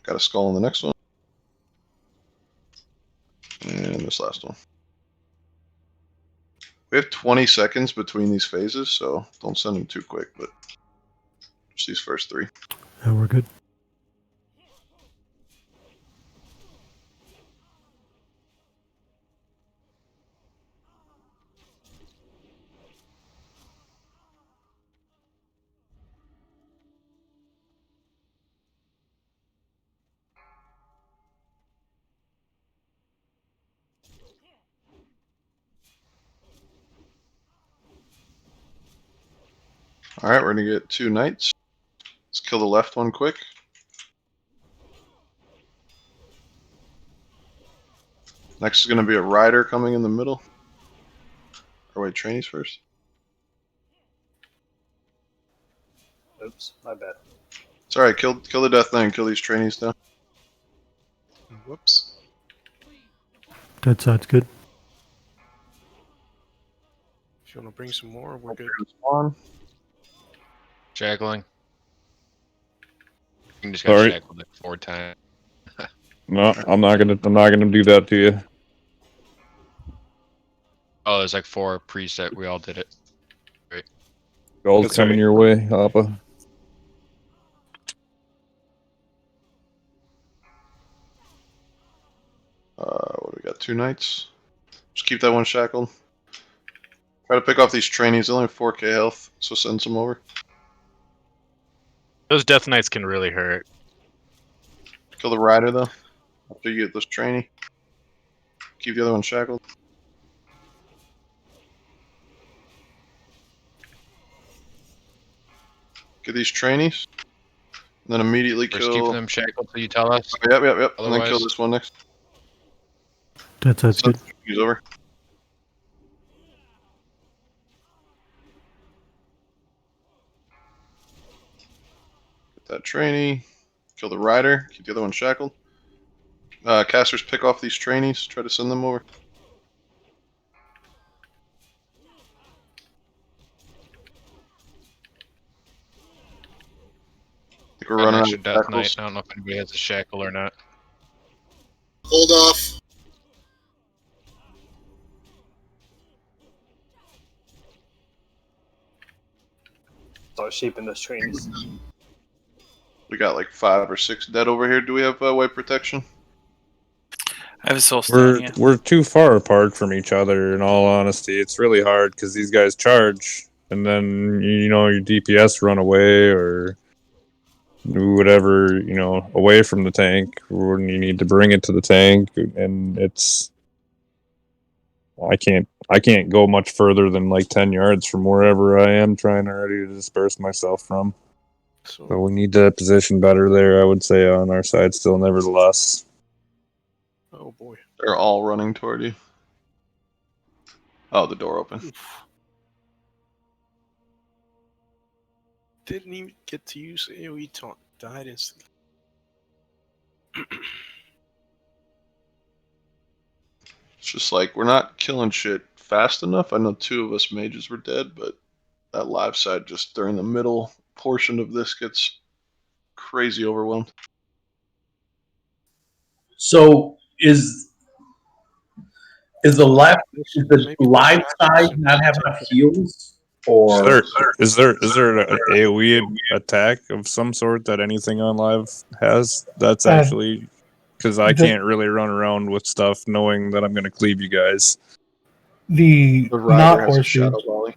Got a skull on the next one. And this last one. We have 20 seconds between these phases, so don't send them too quick, but just these first 3. Yeah, we're good. Alright, we're going to get 2 knights. Let's kill the left one quick. Next is going to be a rider coming in the middle. Or wait, trainees first. Oops, my bad. It's alright, kill the death knight and kill these trainees down. Whoops. Dead side's good. If you want to bring some more, we're good. On. Shackling. You just got Sorry. shackled like 4 times. No, I'm not gonna do that to you. Oh, there's like 4 preset. We all did it. Great. Gold's That's coming right. your way, Appa. What do we got? 2 knights. Just keep that one shackled. Try to pick off these trainees. They only have 4k health, so send some over. Those Death Knights can really hurt. Kill the rider though. After you get this trainee. Keep the other one shackled. Get these trainees. And then immediately First kill. keep them shackled till you tell us. Yep. And then kill Otherwise- this one next. Dead side's good. He's over. Get that trainee. Kill the rider. Keep the other one shackled. Casters, pick off these trainees. Try to send them over. I think we're running out Extra of Death Knight. shackles. I don't know if anybody has a shackle or not. Hold off. Start shaping those trains. We got like 5 or 6 dead over here. Do we have white protection? I have a soul stone. Yeah. We're too far apart from each other. In all honesty, it's really hard because these guys charge, and then your DPS run away or whatever, away from the tank when you need to bring it to the tank, and it's. I can't go much further than like 10 yards from wherever I am trying already to disperse myself from. So we need to position better there, I would say, on our side still, nevertheless. Oh boy. They're all running toward you. Oh, the door open. Didn't even get to use AoE taunt. Died instantly. It's just like we're not killing shit fast enough. I know 2 of us mages were dead, but that live side just during the middle portion of this gets crazy overwhelmed. So is the live side not have enough heals? Or Is there an AoE attack of some sort that anything on live has? That's actually because I can't really run around with stuff knowing that I'm going to cleave you guys. The rider not has a horse shadow dudes. volley.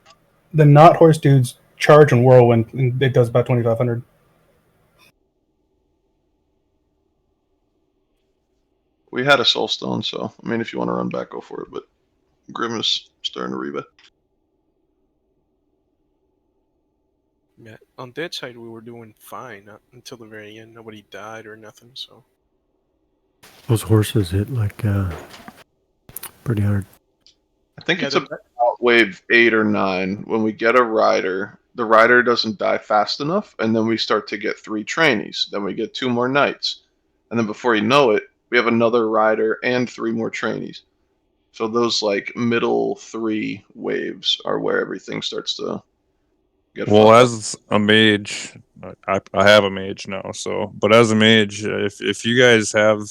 The not horse dudes charge and whirlwind, and it does about 2,500. We had a soul stone, so I mean, if you want to run back, go for it. But Grim is starting to reba. Yeah, on that side we were doing fine until the very end. Nobody died or nothing. So Those horses hit like pretty hard. I think it's about wave 8 or 9 when we get a rider. the rider doesn't die fast enough, and then we start to get 3 trainees. Then we get 2 more knights, and then before you know it, we have another rider and 3 more trainees. So those like middle 3 waves are where everything starts to get Well, fucked up. as a mage, I have a mage now. So, but as a mage, if you guys have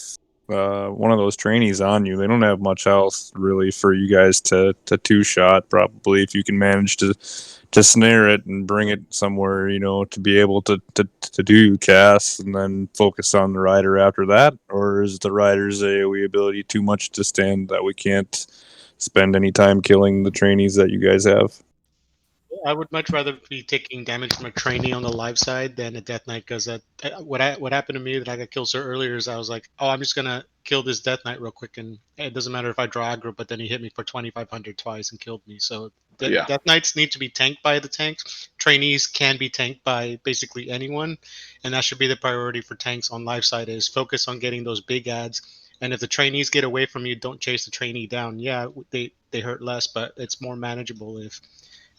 one of those trainees on you, they don't have much else really for you guys to 2-shot. Probably if you can manage to snare it and bring it somewhere, to be able to do casts and then focus on the rider after that, or is the rider's AoE ability too much to stand that we can't spend any time killing the trainees that you guys have? I would much rather be taking damage from a trainee on the live side than a Death Knight, because what happened to me that I got killed so earlier is I was like, oh, I'm just gonna kill this Death Knight real quick, and it doesn't matter if I draw aggro, but then he hit me for 2,500 twice and killed me. So Yeah. Death Knights need to be tanked by the tanks. Trainees can be tanked by basically anyone, and that should be the priority for tanks on live side, is focus on getting those big ads. And if the trainees get away from you, don't chase the trainee down. Yeah, they hurt less, but it's more manageable if,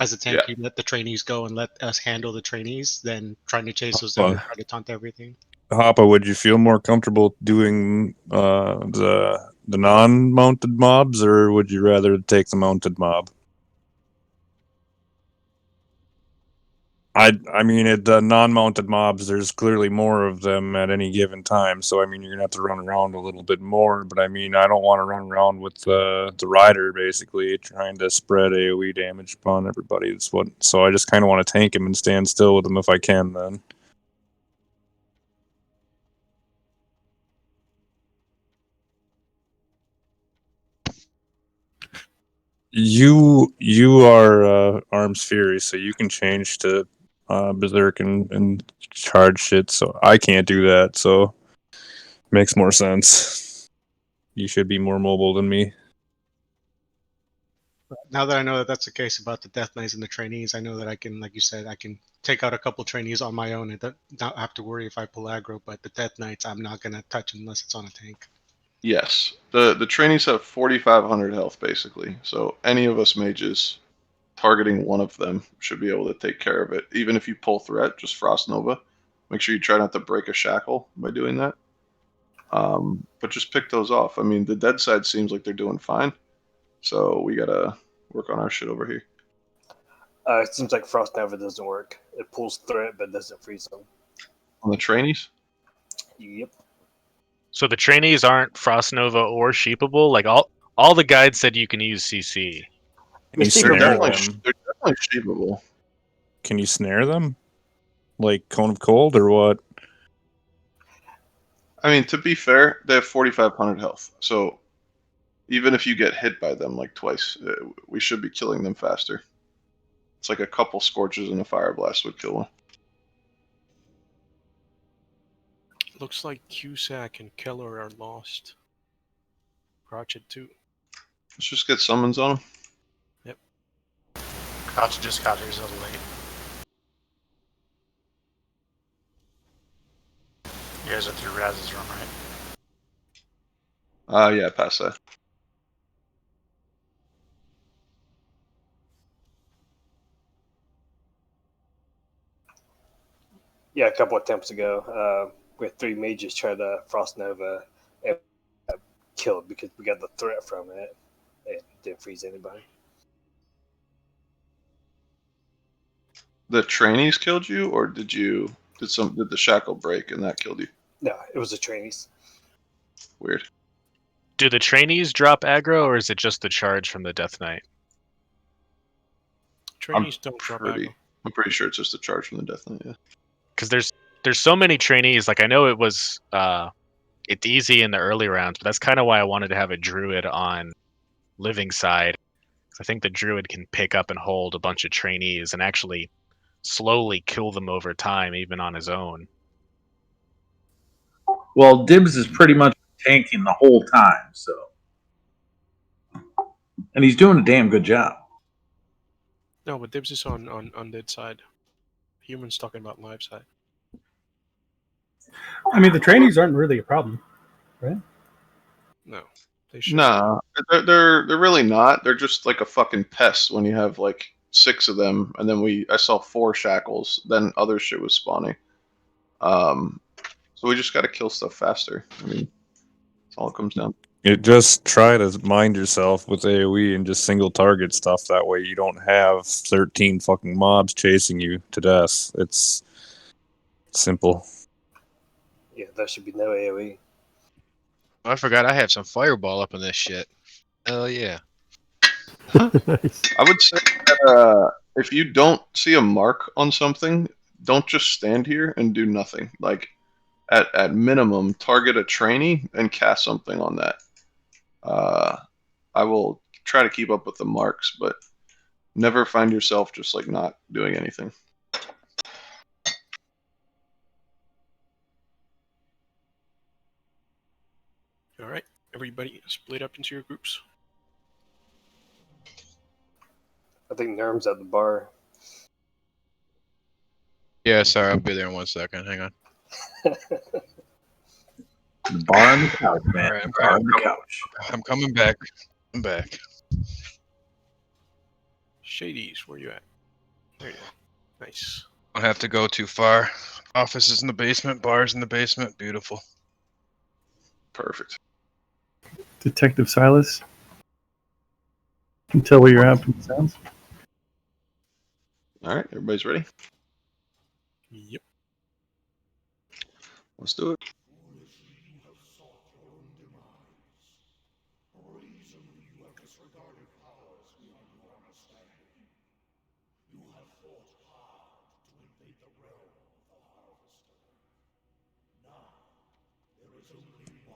as a tank, you let the trainees go and let us handle the trainees than trying to chase those down and try to taunt everything. Hoppa, would you feel more comfortable doing the non-mounted mobs, or would you rather take the mounted mob? I mean, the non-mounted mobs, there's clearly more of them at any given time, so I mean, you're gonna have to run around a little bit more. But I mean, I don't want to run around with the rider basically trying to spread AOE damage upon everybody. So I just kind of want to tank him and stand still with him if I can. Then. You are Arms Fury, so you can change to Berserk and charge shit. So I can't do that. So makes more sense. You should be more mobile than me. Now that I know that that's the case about the Death Knights and the trainees, I know that I can, like you said, I can take out a couple trainees on my own and not have to worry if I pull aggro. But the Death Knights, I'm not gonna touch unless it's on a tank. Yes. The trainees have 4,500 health basically. So any of us mages targeting one of them should be able to take care of it. Even if you pull threat, just Frost Nova. Make sure you try not to break a shackle by doing that. But just pick those off. I mean, the dead side seems like they're doing fine. So we gotta work on our shit over here. It seems like Frost Nova doesn't work. It pulls threat but doesn't freeze them. On the trainees? Yep. So the trainees aren't Frost Nova or sheepable. Like all the guides said you can use CC. Can you They're snare definitely them? sheepable. Can you snare them? Like Cone of Cold or what? I mean, to be fair, they have 4,500 health. So even if you get hit by them like twice, we should be killing them faster. It's like a couple scorches and a fire blast would kill them. Looks like Cusack and Keller are lost. Crotchet too. Let's just get summons on them. Yep. Crotchet just got here so late. You guys are through Raz's room, right? Yeah, past that. Yeah, a couple attempts ago, we had 3 mages try to Frost Nova and killed because we got the threat from it. It didn't freeze anybody. The trainees killed you, or did the shackle break and that killed you? No, it was the trainees. Weird. Do the trainees drop aggro, or is it just the charge from the Death Knight? Trainees don't drop aggro. I'm pretty sure it's just a charge from the Death Knight, yeah. Because there's so many trainees. Like I know it was it's easy in the early rounds, but that's kind of why I wanted to have a druid on living side. I think the druid can pick up and hold a bunch of trainees and actually slowly kill them over time, even on his own. Well, Dibs is pretty much tanking the whole time, so. And he's doing a damn good job. No, but Dibs is on dead side. Humans talking about live side. I mean, the trainees aren't really a problem, right? No, they should. Nah, they're really not. They're just like a fucking pest when you have like 6 of them, and then I saw 4 shackles. Then other shit was spawning. So we just got to kill stuff faster. I mean, that's all it comes down. Just try to mind yourself with AoE and just single target stuff. That way you don't have 13 fucking mobs chasing you to death. It's simple. Yeah, there should be no AoE. I forgot I have some fireball up in this shit. Hell yeah. Nice. I would say that if you don't see a mark on something, don't just stand here and do nothing. Like, at minimum, target a trainee and cast something on that. I will try to keep up with the marks, but never find yourself just like not doing anything. All right, everybody split up into your groups. I think Nerm's at the bar. Yeah, sorry, I'll be there in 1 second. Hang on. The bar on the couch, man. All right, The bar on the couch. I'm coming back. I'm back. Shadies, where you at? There you are. Nice. Don't have to go too far. Office is in the basement, bars in the basement. Beautiful. Perfect. Detective Silas. Can tell where you're at from the sounds. All right, everybody's ready? Yep. Let's do it.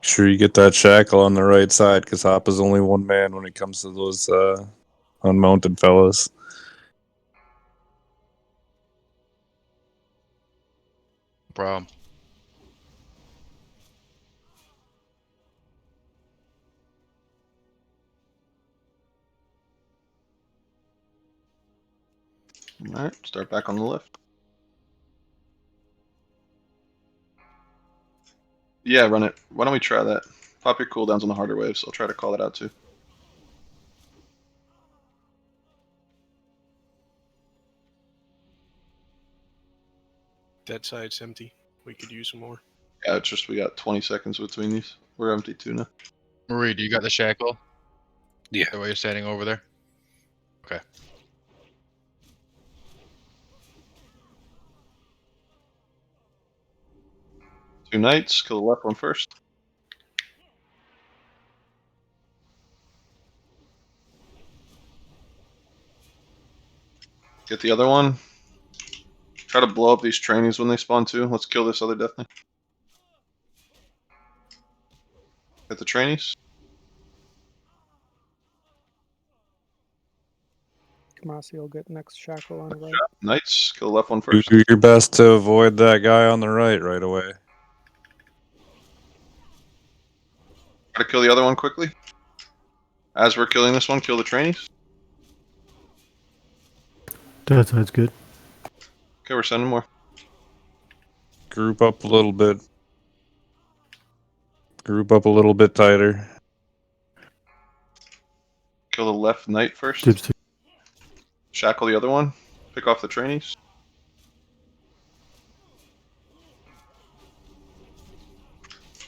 Sure you get that shackle on the right side, because Hop is only one man when it comes to those unmounted fellas. Problem. All right, start back on the left. Yeah, run it. Why don't we try that? Pop your cooldowns on the harder waves. I'll try to call it out too. Dead side's empty. We could use some more. Yeah, it's just we got 20 seconds between these. We're empty too now. Marie, do you got the shackle? Yeah. The way you're standing over there? Okay. Two knights. Kill the left one first. Get the other one. Try to blow up these trainees when they spawn too. Let's kill this other death knight. Get the trainees. Kamasi will get next shackle on the right. Knights. Kill the left one first. Do your best to avoid that guy on the right away. Try to kill the other one quickly. As we're killing this one, kill the trainees. That side's good. Okay, we're sending more. Group up a little bit. Group up a little bit tighter. Kill the left knight first. Dibs to- Shackle the other one. Pick off the trainees.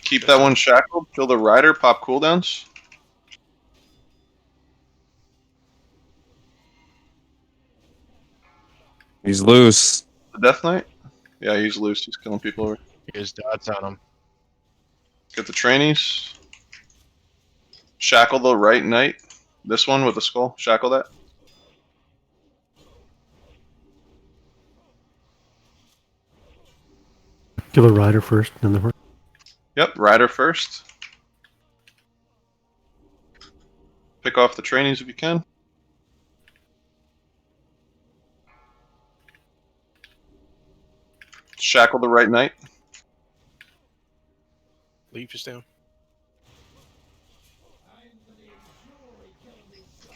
Keep that one shackled. Kill the rider. Pop cooldowns. He's loose. The Death Knight? Yeah, he's loose. He's killing people over. He has dots on him. Get the trainees. Shackle the right knight. This one with the skull. Shackle that. Kill the rider first, then the horse. Yep, rider first. Pick off the trainees if you can. Shackle the right knight. Leaf is down.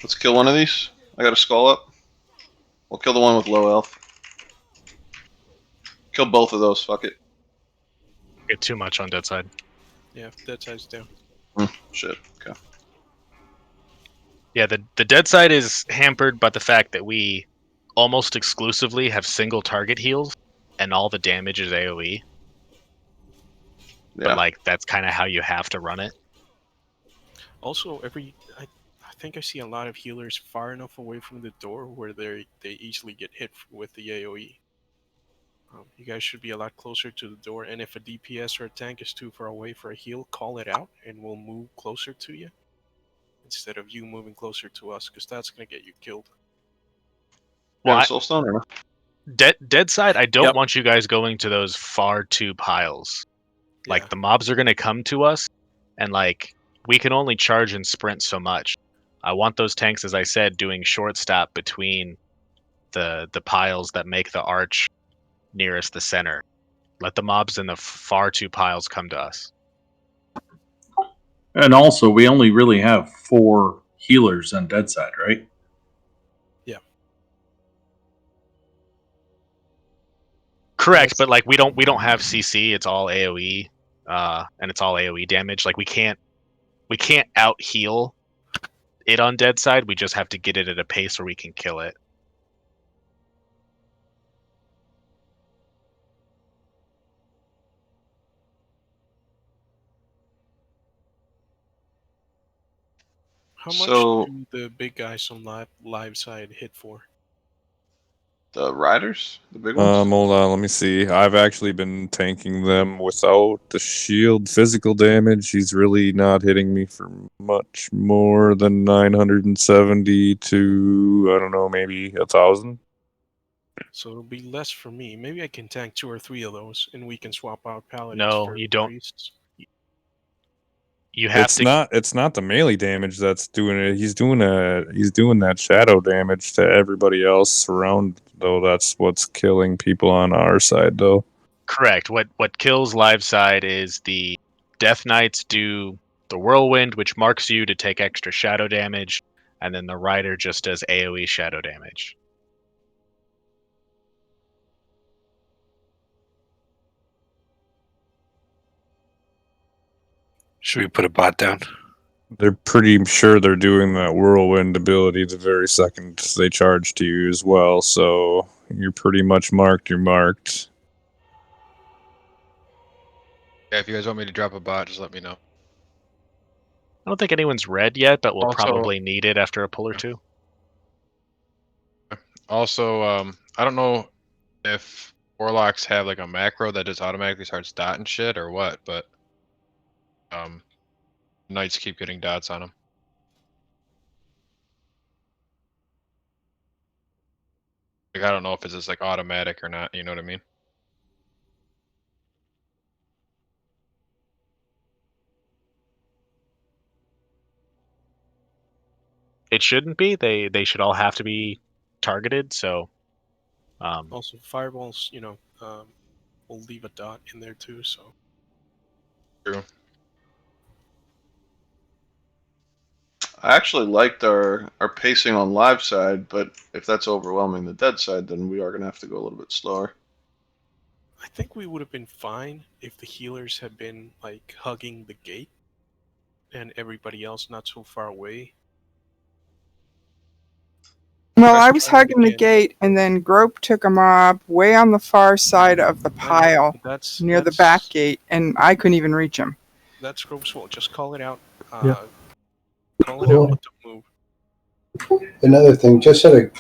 Let's kill one of these. I got a skull up. We'll kill the one with low health. Kill both of those, fuck it. Get too much on dead side. Yeah, dead side's down. Shit, okay. Yeah, the dead side is hampered by the fact that we almost exclusively have single target heals, and all the damage is AoE. Yeah. But like that's kind of how you have to run it. Also, I think I see a lot of healers far enough away from the door where they easily get hit with the AoE. You guys should be a lot closer to the door, and if a DPS or a tank is too far away for a heal, call it out, and we'll move closer to you instead of you moving closer to us, because that's gonna get you killed. Well, Soulstone or no? Dead side, I don't want you guys going to those far two piles. Like the mobs are gonna come to us, and like we can only charge and sprint so much. I want those tanks, as I said, doing short stop between the piles that make the arch nearest the center. Let the mobs in the far two piles come to us. And also, we only really have 4 healers on dead side, right? Correct, but like we don't have CC. It's all AOE, and it's all AOE damage. Like we can't out heal it on dead side. We just have to get it at a pace where we can kill it. How much So- do the big guys on live side hit for? The riders, the big ones. Hold on, let me see. I've actually been tanking them without the shield physical damage. He's really not hitting me for much more than 970 to, I don't know, maybe 1,000. So it'll be less for me. Maybe I can tank 2 or 3 of those, and we can swap out paladins No, for you don't. priests. You have It's to. It's not the melee damage that's doing it. He's doing that shadow damage to everybody else around, though. That's what's killing people on our side, though. Correct. What kills live side is the Death Knights do the whirlwind, which marks you to take extra shadow damage, and then the rider just does AoE shadow damage. Should we put a bot down? They're pretty sure they're doing that whirlwind ability the very second they charge to you as well, so you're pretty much marked. You're marked. Yeah, if you guys want me to drop a bot, just let me know. I don't think anyone's red yet, but we'll Also- probably need it after a pull or two. Also, I don't know if warlocks have like a macro that just automatically starts dotting shit or what, but knights keep getting dots on them. Like I don't know if it's just like automatic or not. You know what I mean? It shouldn't be. They should all have to be targeted. So, Also, fireballs, will leave a dot in there too. So True. I actually liked our pacing on live side, but if that's overwhelming the dead side, then we are going to have to go a little bit slower. I think we would have been fine if the healers had been like hugging the gate, and everybody else not so far away. Well, Press I was triangle hugging the again. gate, and then Grope took a mob way on the far side of the pile That's near the back gate, and I couldn't even reach him. That's Grove's fault. Just call it out. Yeah. Call it out, but don't move. Another thing, just sort of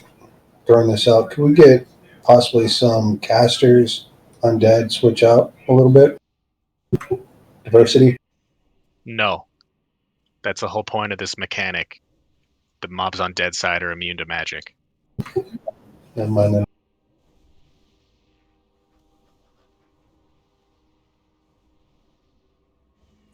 throwing this out, could we get possibly some casters undead switch out a little bit? Diversity? no, that's the whole point of this mechanic. The mobs on dead side are immune to magic. Never mind that.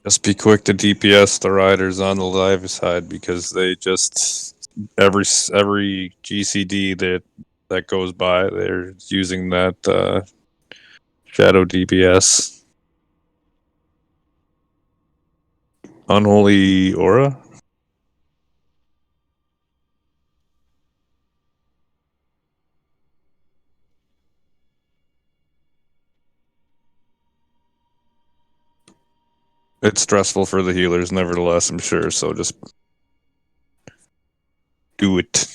Just be quick to DPS the riders on the live side because they just every GCD that goes by, they're using that shadow DPS. Unholy aura. It's stressful for the healers, nevertheless, I'm sure. So just do it.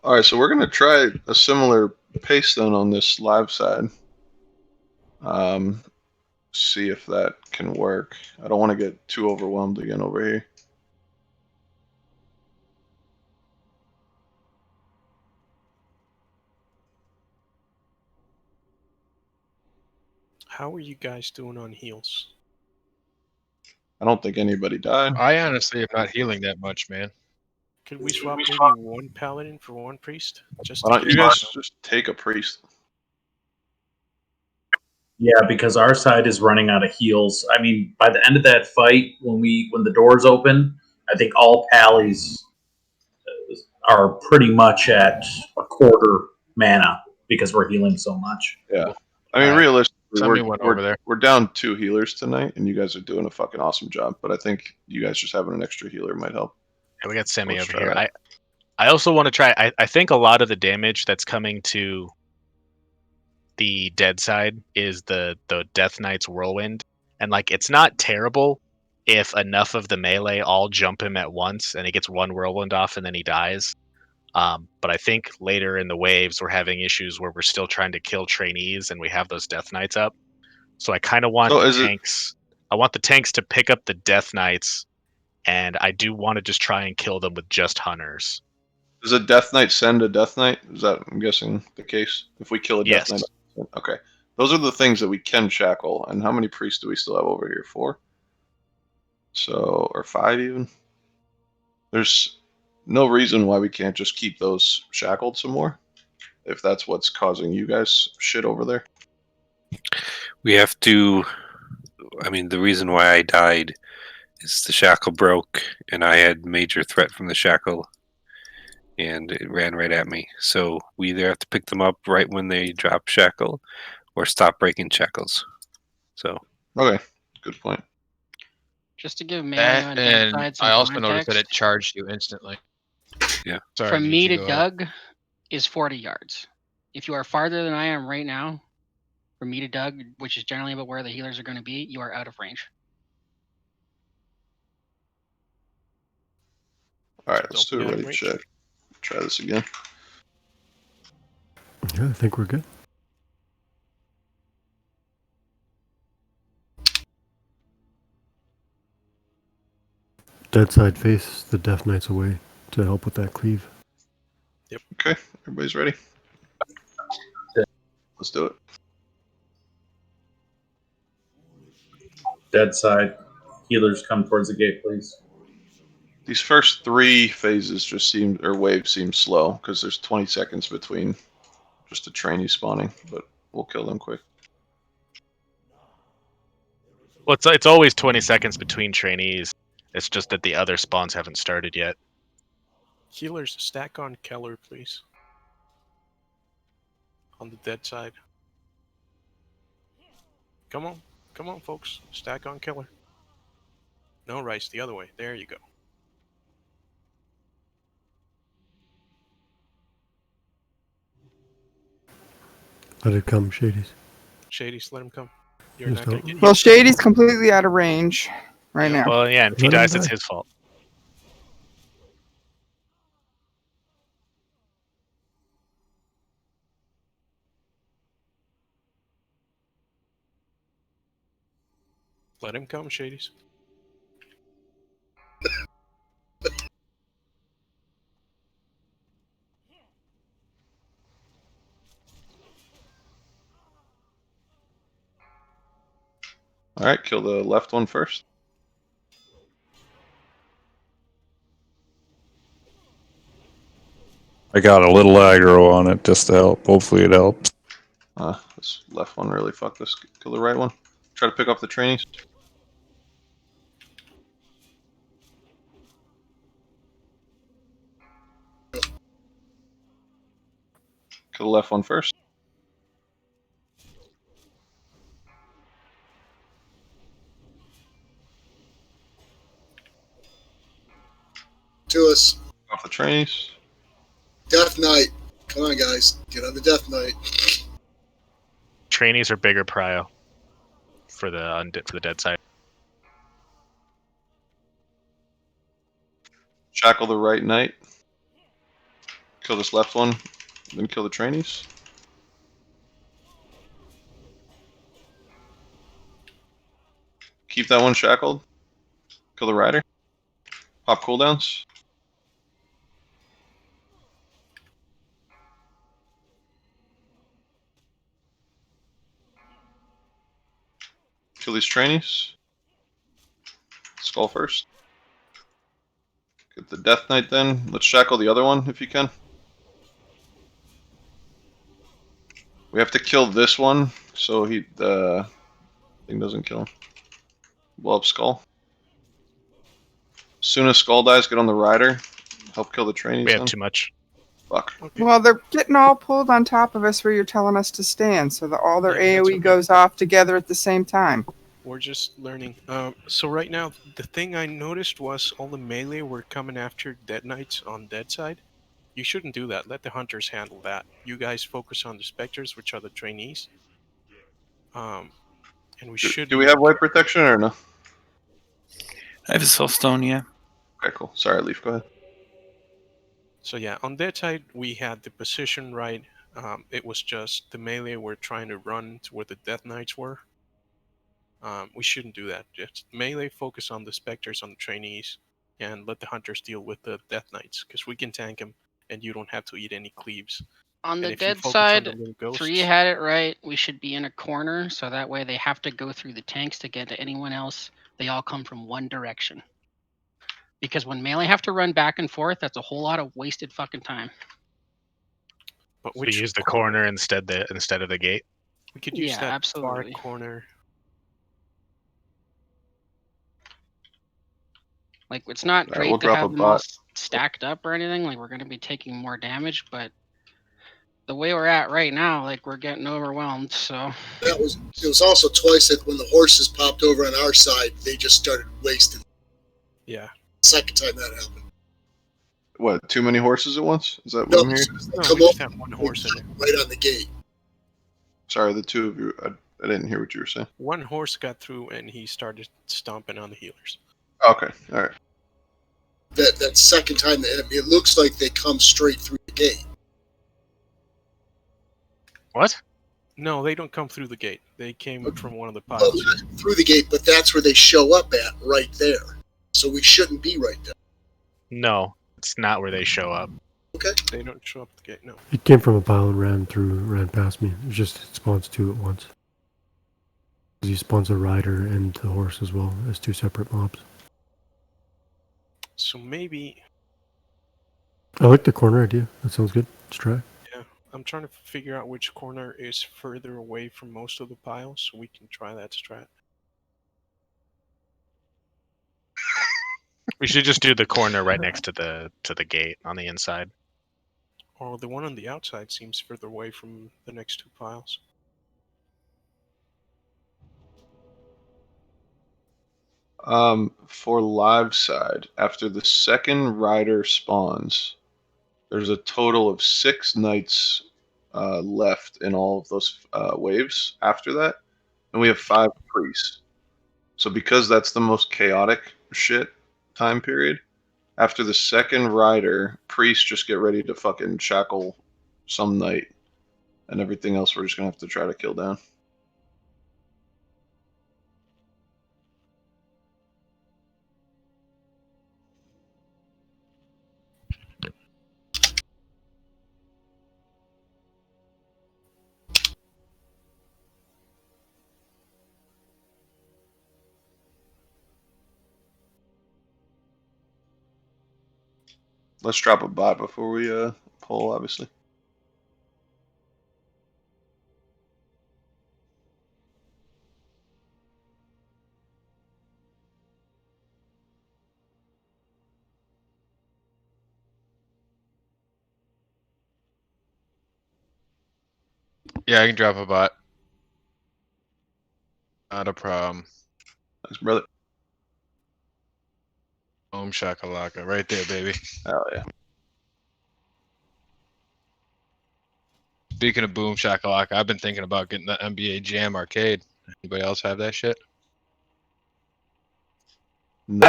All right, so we're gonna try a similar pace then on this live side. See if that can work. I don't want to get too overwhelmed again over here. How are you guys doing on heals? I don't think anybody died. I honestly am not healing that much, man. Could we swap maybe one paladin for one priest? Just Why to don't get you guys it? just take a priest? Yeah, because our side is running out of heals. I mean, by the end of that fight, when the doors open, I think all pallies are pretty much at a quarter mana because we're healing so much. Yeah. I mean, Alright. realistically, Somebody went over there. we're down 2 healers tonight, and you guys are doing a fucking awesome job. But I think you guys just having an extra healer might help. Yeah, we got Semi Let's over try here. that. I also want to try. I think a lot of the damage that's coming to the dead side is the Death Knight's whirlwind, and like it's not terrible if enough of the melee all jump him at once and he gets one whirlwind off and then he dies. But I think later in the waves we're having issues where we're still trying to kill trainees and we have those Death Knights up. So I kind of want So the is it- tanks. I want the tanks to pick up the Death Knights, and I do want to just try and kill them with just hunters. Does a Death Knight send a Death Knight? Is that, I'm guessing, the case? If we kill a Death Yes. Knight? Okay. Those are the things that we can shackle. And how many priests do we still have over here? 4? So, or 5 even? There's no reason why we can't just keep those shackled some more. If that's what's causing you guys shit over there. We have to. I mean, the reason why I died is the shackle broke, and I had major threat from the shackle, and it ran right at me. So we either have to pick them up right when they drop shackle, or stop breaking shackles. So Okay, good point. Just to give melee on That, dead and side some I also context, noticed that it charged you instantly. Yeah. Sorry, from me to Nietzsche, go ahead. Doug is 40 yards. If you are farther than I am right now, from me to Doug, which is generally about where the healers are going to be, you are out of range. Alright, let's do Don't a be out of ready range. check. Try this again. Yeah, I think we're good. Dead side face the Death Knights away to help with that cleave. Okay, everybody's ready? Let's do it. Dead side. Healers come towards the gate, please. These first 3 phases just seem, or waves seem slow, because there's 20 seconds between just a trainee spawning, but we'll kill them quick. Well, it's always 20 seconds between trainees. It's just that the other spawns haven't started yet. Healers, stack on Keller, please. On the dead side. Come on, folks. Stack on Keller. No, Rice, the other way. There you go. Let it come, Shadies. Shadies, let him come. You're Just not going to don't- get Well, healed. Shady's completely out of range right now. Well, yeah, and if he Let him dies, it's die. his fault. Let him come, Shadies. Alright, kill the left one first. I got a little aggro on it just to help. Hopefully it helps. This left one really fucked us. Kill the right one. Try to pick up the trainees. Kill the left one first. To us. Off the trainees. Death Knight. Come on, guys. Get on the Death Knight. Trainees are bigger prio for the dead side. Shackle the right knight. Kill this left one, then kill the trainees. Keep that one shackled. Kill the rider. Pop cooldowns. Kill these trainees. Skull first. Get the Death Knight then. Let's shackle the other one if you can. We have to kill this one so the thing doesn't kill him. Blow up Skull. As soon as Skull dies, get on the rider. Help kill the trainees. We have then. too much. Fuck. Well, they're getting all pulled on top of us where you're telling us to stand, so that all their Yeah, that's AoE okay. goes off together at the same time. We're just learning. So right now, the thing I noticed was all the melee were coming after Dead Knights on Dead side. You shouldn't do that. Let the hunters handle that. You guys focus on the specters, which are the trainees. And we should. Do we have white protection or no? I have a soulstone, yeah. Okay, cool. Sorry, Leaf. Go ahead. So yeah, on that side we had the position right. It was just the melee were trying to run to where the Death Knights were. We shouldn't do that. Just melee, focus on the specters, on the trainees, and let the hunters deal with the Death Knights, because we can tank them, and you don't have to eat any cleaves. On And the if you dead focus on side, the little ghosts, 3 had it right. We should be in a corner, so that way they have to go through the tanks to get to anyone else. They all come from one direction. Because when melee have to run back and forth, that's a whole lot of wasted fucking time. But We use the corner instead of the gate. We could use Yeah, that absolutely. far corner. Like, it's not Alright, great we'll to drop have a them all bot. stacked up or anything. Like, we're going to be taking more damage, but the way we're at right now, like, we're getting overwhelmed, so... It was also twice that when the horses popped over on our side, they just started wasting. Yeah. Second time that happened. What? Too many horses at once? Is that what No, I'm hearing? No, come we just up have one horse in it. right on the gate. Sorry, the two of you. I didn't hear what you were saying. One horse got through, and he started stomping on the healers. Okay, all right. That second time, it looks like they come straight through the gate. What? No, they don't come through the gate. They came from one of the Well, piles. through the gate, but that's where they show up at, right there. So we shouldn't be right there. No, it's not where they show up. Okay. They don't show up at the gate, no. It came from a pile and ran past me. It just spawns two at once. He spawns a rider and the horse as well as two separate mobs. So maybe... I like the corner idea. That sounds good. Let's try. Yeah, I'm trying to figure out which corner is further away from most of the piles, so we can try that strat. We should just do the corner right next to the gate on the inside. Or the one on the outside seems further away from the next two piles. For live side, after the second rider spawns, there's a total of 6 knights left in all of those waves after that, and we have 5 priests. So because that's the most chaotic shit time period, after the second rider, priests just get ready to fucking shackle some knight, and everything else we're just gonna have to try to kill down. Let's drop a bot before we pull, obviously. Yeah, I can drop a bot. Not a problem. Thanks, brother. Boom shakalaka, right there, baby. Hell yeah. Speaking of boom shakalaka, I've been thinking about getting the NBA Jam arcade. Anybody else have that shit? No.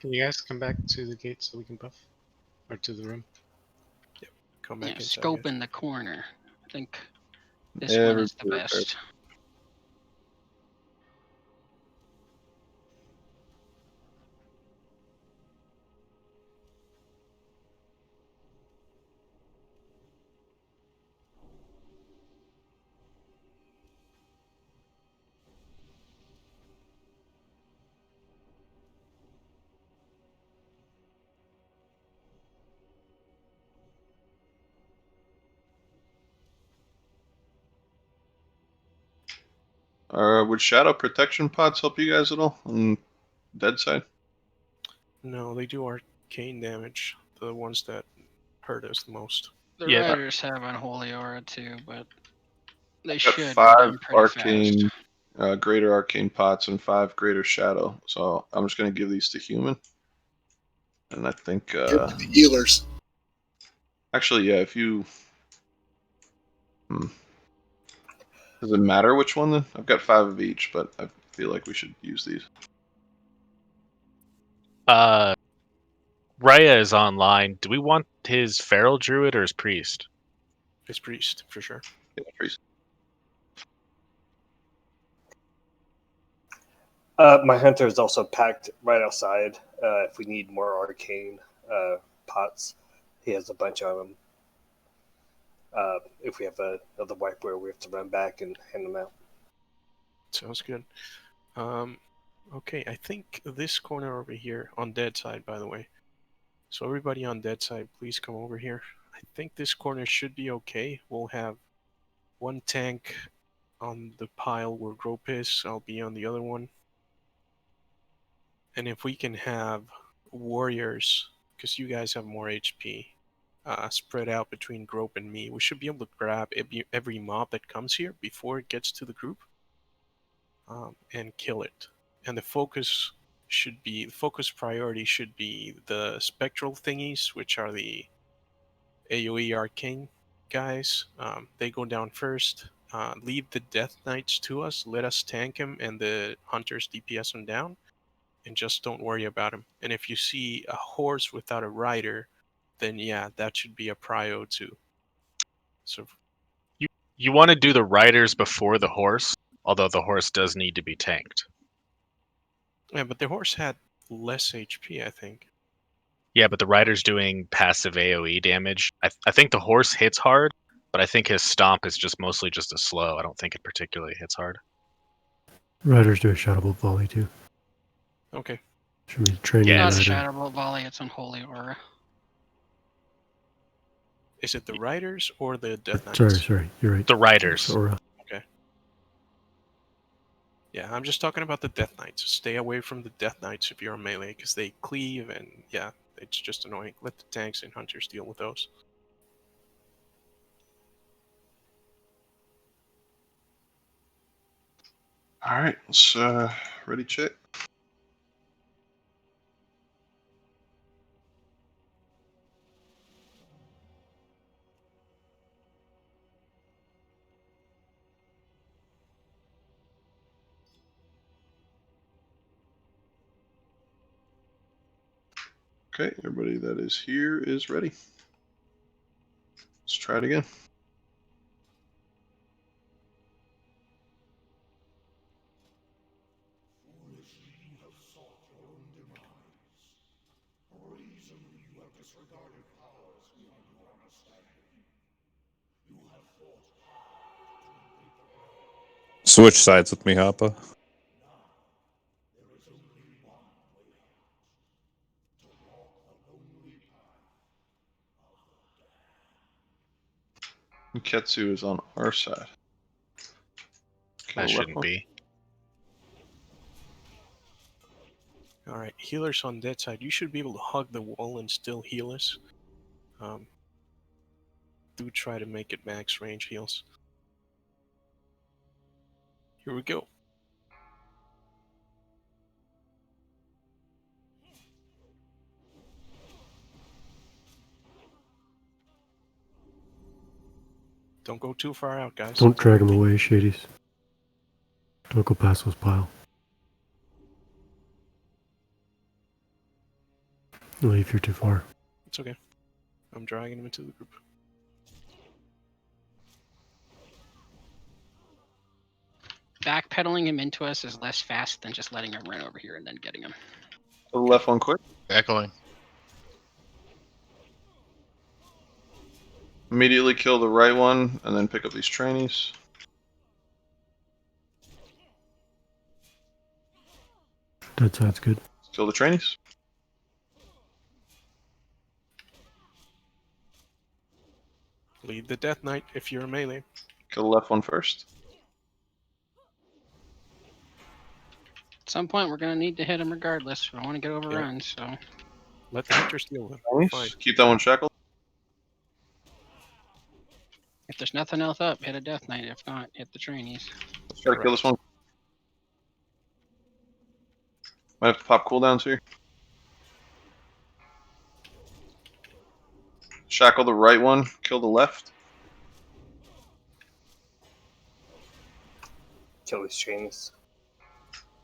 Can you guys come back to the gate so we can buff? Or to the room? Come Yeah, back inside. scope in the corner. I think this one Everybody is the best. Would shadow protection pods help you guys at all on dead side? No, they do arcane damage. The ones that hurt us the most. The Yeah. riders have unholy aura too, but they Got should be 5 done pretty arcane, fast. greater arcane pots and 5 greater shadow. So I'm just gonna give these to human. And I think Give it to the healers. actually, yeah, if you does it matter which one then? I've got 5 of each, but I feel like we should use these. Raya is online. Do we want his feral druid or his priest? His priest, for sure. Yeah, priest. My hunter is also packed right outside. If we need more arcane pots, he has a bunch of them. If we have another wipe where we have to run back and hand them out. Sounds good. Okay, I think this corner over here on dead side, by the way. So everybody on dead side, please come over here. I think this corner should be okay. We'll have one tank on the pile where Grope is. I'll be on the other one. And if we can have warriors, because you guys have more HP, spread out between Grope and me, we should be able to grab every mob that comes here before it gets to the group and kill it. And the focus priority should be the spectral thingies, which are the AoE arcane guys. They go down first. Leave the Death Knights to us. Let us tank him, and the hunters DPS him down. And just don't worry about him. And if you see a horse without a rider, then yeah, that should be a prio too. So You want to do the riders before the horse, although the horse does need to be tanked. yeah, but the horse had less HP, I think. Yeah, but the rider's doing passive AoE damage. I think the horse hits hard, but I think his stomp is just mostly just a slow. I don't think it particularly hits hard. Riders do a shadow bolt volley too. Okay. Should be training It's not a rider. shadow bolt volley, it's unholy aura. Is it the riders or the Death Knights? Sorry, you're right. The riders. Aura. Okay. Yeah, I'm just talking about the Death Knights. Stay away from the Death Knights if you're a melee, because they cleave and yeah, it's just annoying. Let the tanks and hunters deal with those. All right, let's ready check. Okay, everybody that is here is ready. Let's try it again. Switch sides with me, Hoppa. Ketsu is on our side. That shouldn't be. Alright, healers on dead side. You should be able to hug the wall and still heal us. Do try to make it max range heals. Here we go. Don't go too far out, guys. Don't drag him away, Shadies. Don't go past those pile. Leave, you're too far. It's okay. I'm dragging him into the group. Backpedaling him into us is less fast than just letting him run over here and then getting him. The left one quick. Echoing. Immediately kill the right one, and then pick up these trainees. Dead side's good. Kill the trainees. Lead the Death Knight if you're a melee. Kill the left one first. At some point, we're going to need to hit him regardless. We don't want to get overrun, so... Let the Hunter steal them. Nice. Fine. Keep that one shackled. If there's nothing else up, hit a Death Knight. If not, hit the trainees. Let's try to kill this one. Might have to pop cooldowns here. Shackle the right one. Kill the left. Kill these trainees.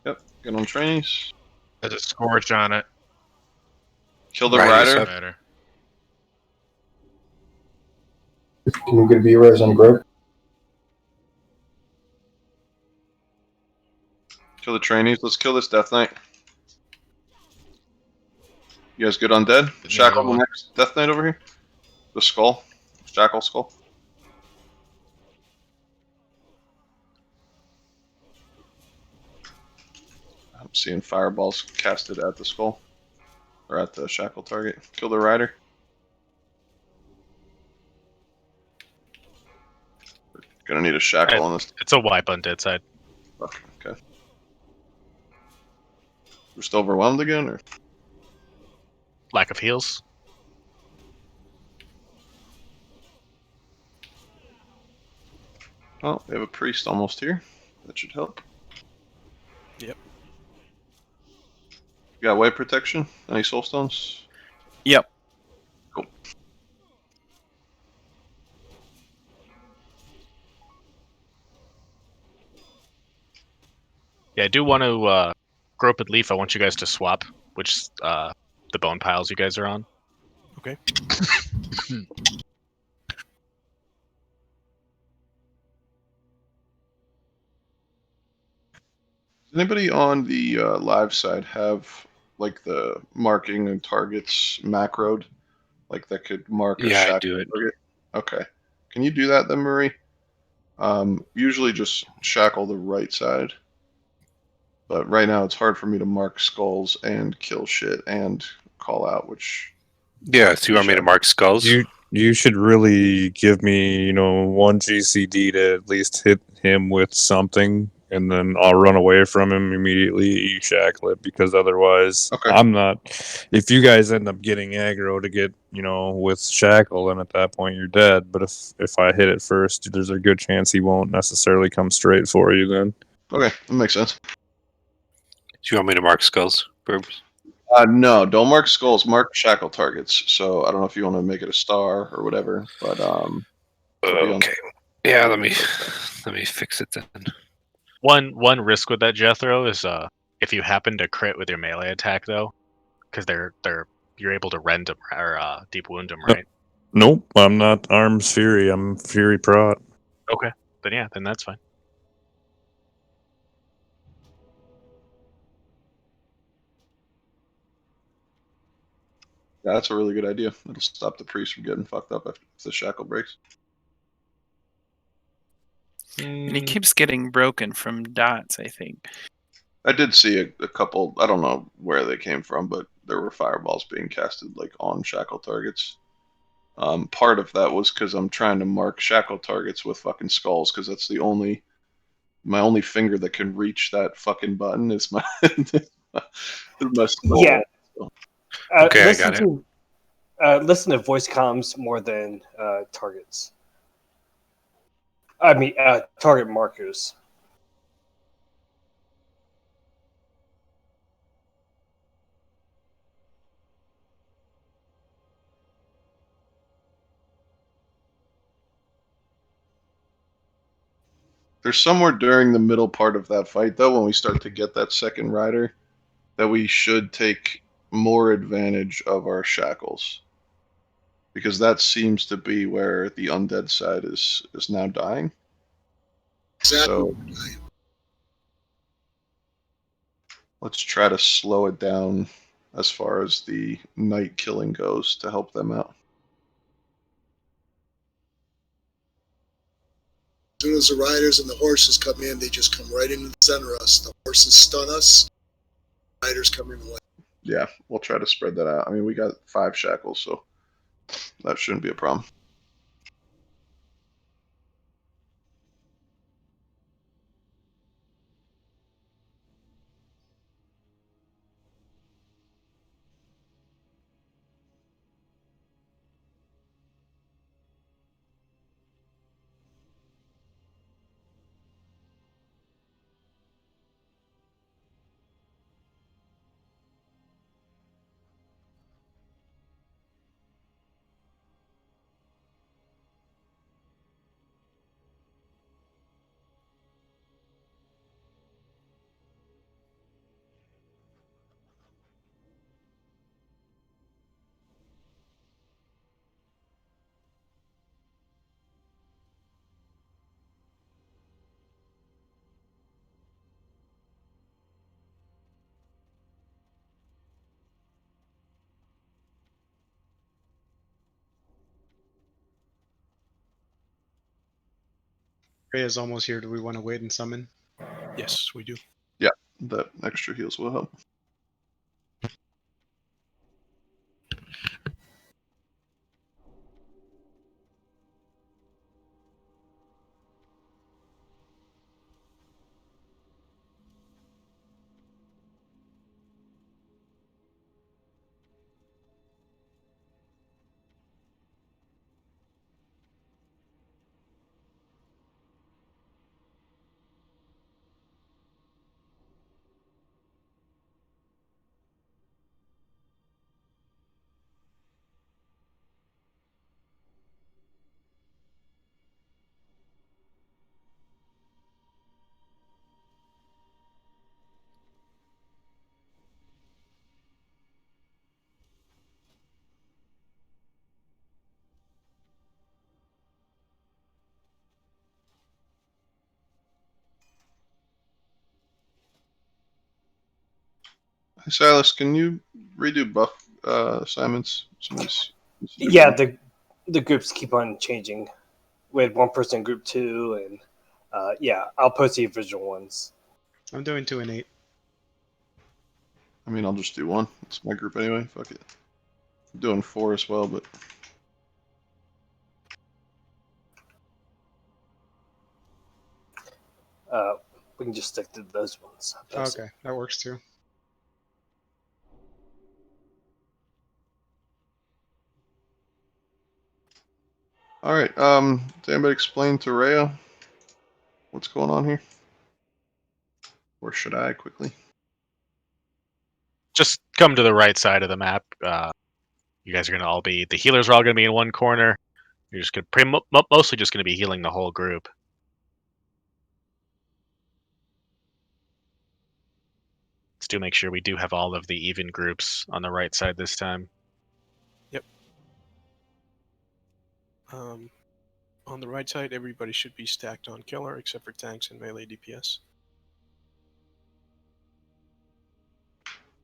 Yep. Get on trainees. There's a scorch on it. Kill the Rider's rider. Can we get a B-res on Grove? Kill the trainees. Let's kill this Death Knight. You guys good on dead? Shackle the next Death Knight over here. The skull. Shackle skull. I'm seeing fireballs casted at the skull. Or at the shackle target. Kill the rider. We're gonna need a shackle on this. It's a wipe on dead side. Okay. We're still overwhelmed again, or? Lack of heals. Oh, we have a priest almost here. That should help. Yep. You got white protection? Any soul stones? Yep. Cool. Yeah, I do want to Grope and Leaf. I want you guys to swap which the bone piles you guys are on. Okay. Does anybody on the live side have like the marking and targets macroed? Like that could mark a Yeah, I shackle do it. target? Okay. Can you do that then, Marie? Usually just shackle the right side. But right now it's hard for me to mark skulls and kill shit and call out, which... Yeah, so you want me to mark skulls? You should really give me, one GCD to at least hit him with something, and then I'll run away from him immediately. You shackle it, because otherwise, I'm not. If you guys end up getting aggro to get, with shackle, then at that point you're dead. But if I hit it first, there's a good chance he won't necessarily come straight for you. Then. Okay, that makes sense. Do you want me to mark skulls, Burbs? No, don't mark skulls. Mark shackle targets. So I don't know if you want to make it a star or whatever, but okay. Yeah, let me fix it then. One risk with that Jethro is if you happen to crit with your melee attack though, because you're able to rend them or deep wound them, right? Nope, I'm not Arms Fury. I'm Fury Prot. Okay, then that's fine. Yeah, that's a really good idea. It'll stop the priest from getting fucked up if the shackle breaks. And he keeps getting broken from dots, I think. I did see a couple. I don't know where they came from, but there were fireballs being casted like on shackle targets. Part of that was because I'm trying to mark shackle targets with fucking skulls, because that's my only finger that can reach that fucking button is my my skull. Yeah. Okay, I got it. Listen to voice comms more than targets. I mean, target markers. There's somewhere during the middle part of that fight, though, when we start to get that second rider, that we should take more advantage of our shackles, because that seems to be where the undead side is now dying. Exactly. So let's try to slow it down as far as the night killing goes to help them out. As soon as the riders and the horses come in, they just come right into the center of us. The horses stun us. Riders come in the way. Yeah, we'll try to spread that out. I mean, we got 5 shackles, so that shouldn't be a problem. Rhea's almost here. Do we want to wait and summon? Yes, we do. Yeah, that extra heals will help. Hey, Silas, can you redo buff assignments? Yeah, the groups keep on changing. We had one person in group 2, and yeah, I'll post the original ones. I'm doing 2 and 8. I mean, I'll just do 1. It's my group anyway. Fuck it. I'm doing 4 as well, but We can just stick to those ones. Okay, that works too. all right. Did anybody explain to Rhea what's going on here? Or should I quickly? Just come to the right side of the map. You guys are gonna all be, the healers are all gonna be in one corner. You're just gonna mostly just gonna be healing the whole group. Let's do make sure we do have all of the even groups on the right side this time. Yep. On the right side, everybody should be stacked on killer except for tanks and melee DPS.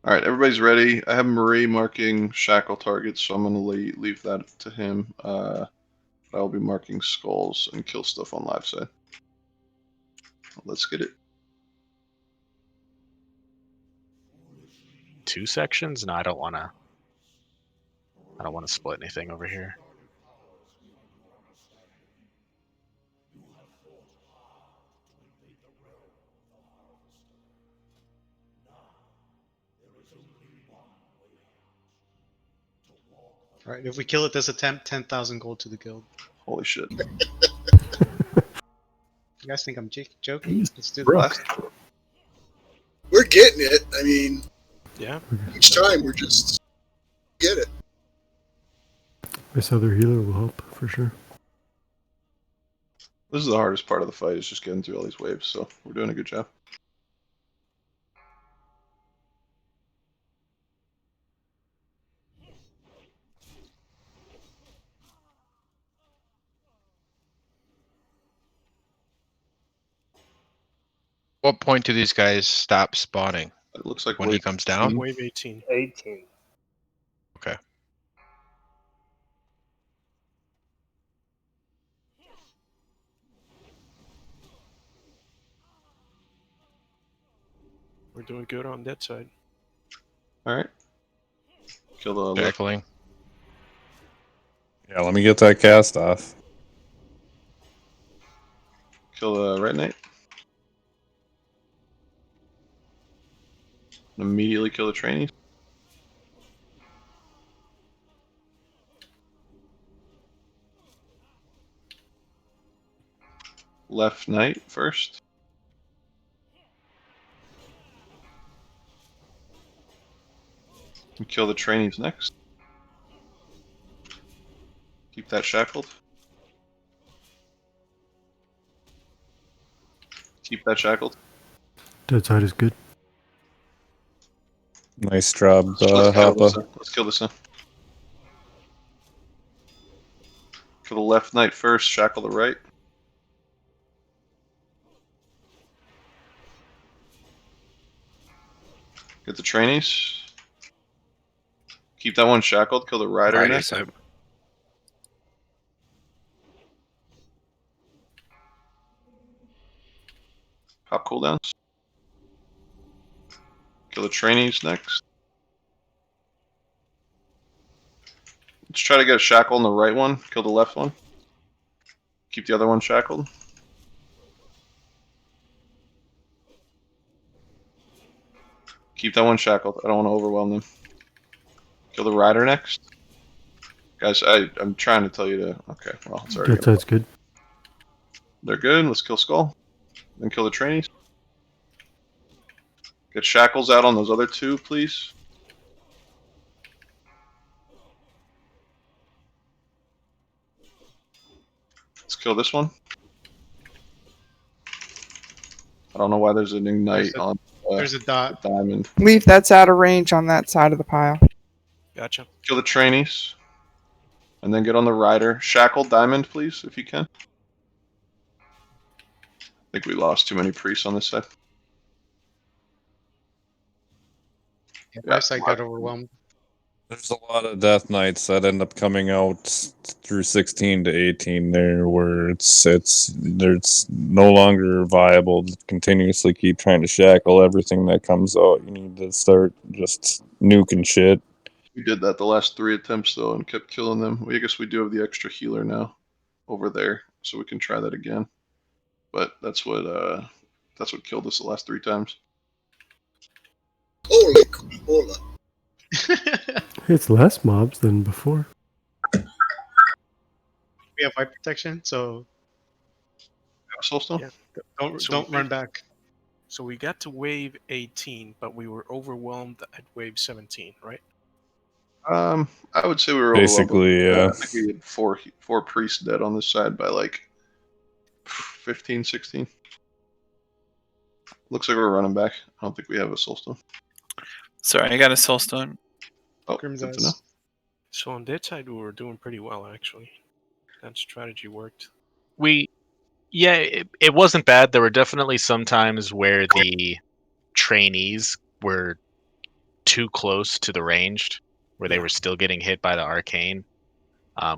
All right, everybody's ready. I have Marie marking shackle targets, so I'm going to leave that to him. I'll be marking skulls and kill stuff on live side. Let's get it. 2 sections? No, I don't wanna split anything over here. All right, if we kill it this attempt, 10,000 gold to the guild. Holy shit. You guys think I'm joking? Let's do the Brooke. last. We're getting it. I mean, yeah. Each time we're just get it. This other healer will help for sure. This is the hardest part of the fight, is just getting through all these waves, so we're doing a good job. What point do these guys stop spawning? It looks like when he wave comes down. Wave 18. 18. Okay. We're doing good on that side. All right. Kill the left. Shackling. Yeah, let me get that cast off. Kill the right knight. Immediately kill the trainees. Left knight first. And kill the trainees next. Keep that shackled. Keep that shackled. Dead side is good. Nice job, Let's kill Hoppa. this one. Let's kill this one. Kill the left knight first, shackle the right. Get the trainees. Keep that one shackled, kill the rider Rider next. side. Pop cooldowns. Kill the trainees next. Let's try to get a shackle on the right one. Kill the left one. Keep the other one shackled. Keep that one shackled. I don't want to overwhelm them. Kill the rider next. Guys, I'm trying to tell you to... Okay, well, it's already... Dead side's good. They're good. Let's kill Skull. Then kill the trainees. Get shackles out on those other two, please. Let's kill this one. I don't know why there's an ignite on There's a dot. diamond. Leaf, that's out of range on that side of the pile. Gotcha. Kill the trainees. And then get on the rider. Shackle diamond, please, if you can. I think we lost too many priests on this side. My side got overwhelmed. There's a lot of Death Knights that end up coming out through 16 to 18 there, where it's no longer viable to continuously keep trying to shackle everything that comes out. You need to start just nuking shit. We did that the last 3 attempts though and kept killing them. I guess we do have the extra healer now over there, so we can try that again. But that's what killed us the last 3 times. Holy cola. It's less mobs than before. We have fight protection, so Soulstone? Yeah. don't run back. So we got to wave 18, but we were overwhelmed at wave 17, right? I would say we were Basically, overwhelmed. yeah. I think we had four priests dead on this side by like 15, 16. Looks like we're running back. I don't think we have a soulstone. Sorry, I got a soulstone. Oh, good to know. So on that side, we were doing pretty well, actually. That strategy worked. It wasn't bad. There were definitely some times where the trainees were too close to the ranged, where they were still getting hit by the arcane.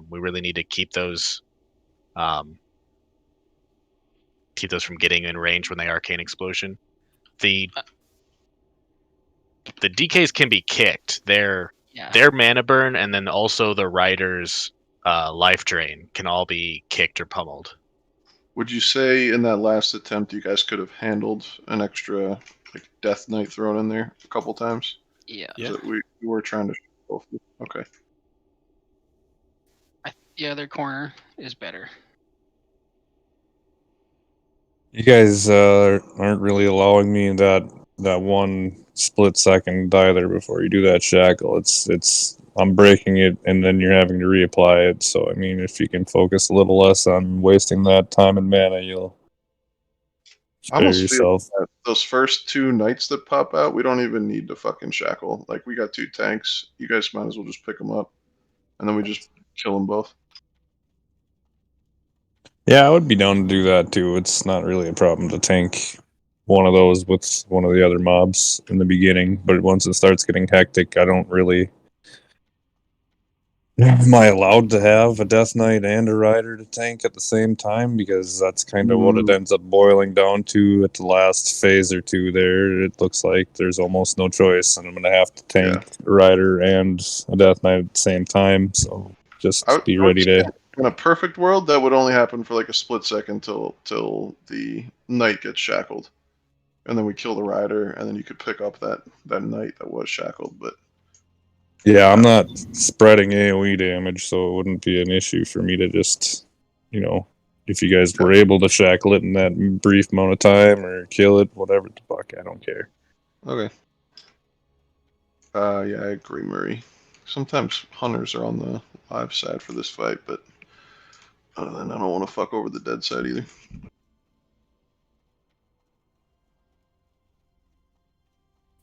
We really need to keep those from getting in range when they arcane explosion. The DKs can be kicked. Their mana burn and then also the rider's life drain can all be kicked or pummeled. Would you say in that last attempt you guys could have handled an extra like Death Knight thrown in there a couple times? Yeah. So we were trying to both. Okay. The other corner is better. You guys aren't really allowing me that one split second either before you do that shackle. I'm breaking it and then you're having to reapply it. So I mean, if you can focus a little less on wasting that time and mana, you'll I spare almost yourself. feel that those first 2 knights that pop out, we don't even need to fucking shackle. Like we got 2 tanks. You guys might as well just pick them up, and then we just kill them both. Yeah, I would be down to do that too. It's not really a problem to tank one of those with one of the other mobs in the beginning, but once it starts getting hectic, I don't really. Am I allowed to have a Death Knight and a Rider to tank at the same time? Because that's kind of what it ends up boiling down to at the last phase or two there. It looks like there's almost no choice, and I'm going to have to tank a Rider and a Death Knight at the same time, so just be ready to... In a perfect world, that would only happen for like a split second till the Knight gets shackled. And then we kill the Rider, and then you could pick up that Knight that was shackled, but... Yeah, I'm not spreading AoE damage, so it wouldn't be an issue for me to just, if you guys were able to shackle it in that brief amount of time or kill it, whatever the fuck, I don't care. Okay. Yeah, I agree, Murray. Sometimes hunters are on the live side for this fight, but other than I don't want to fuck over the dead side either.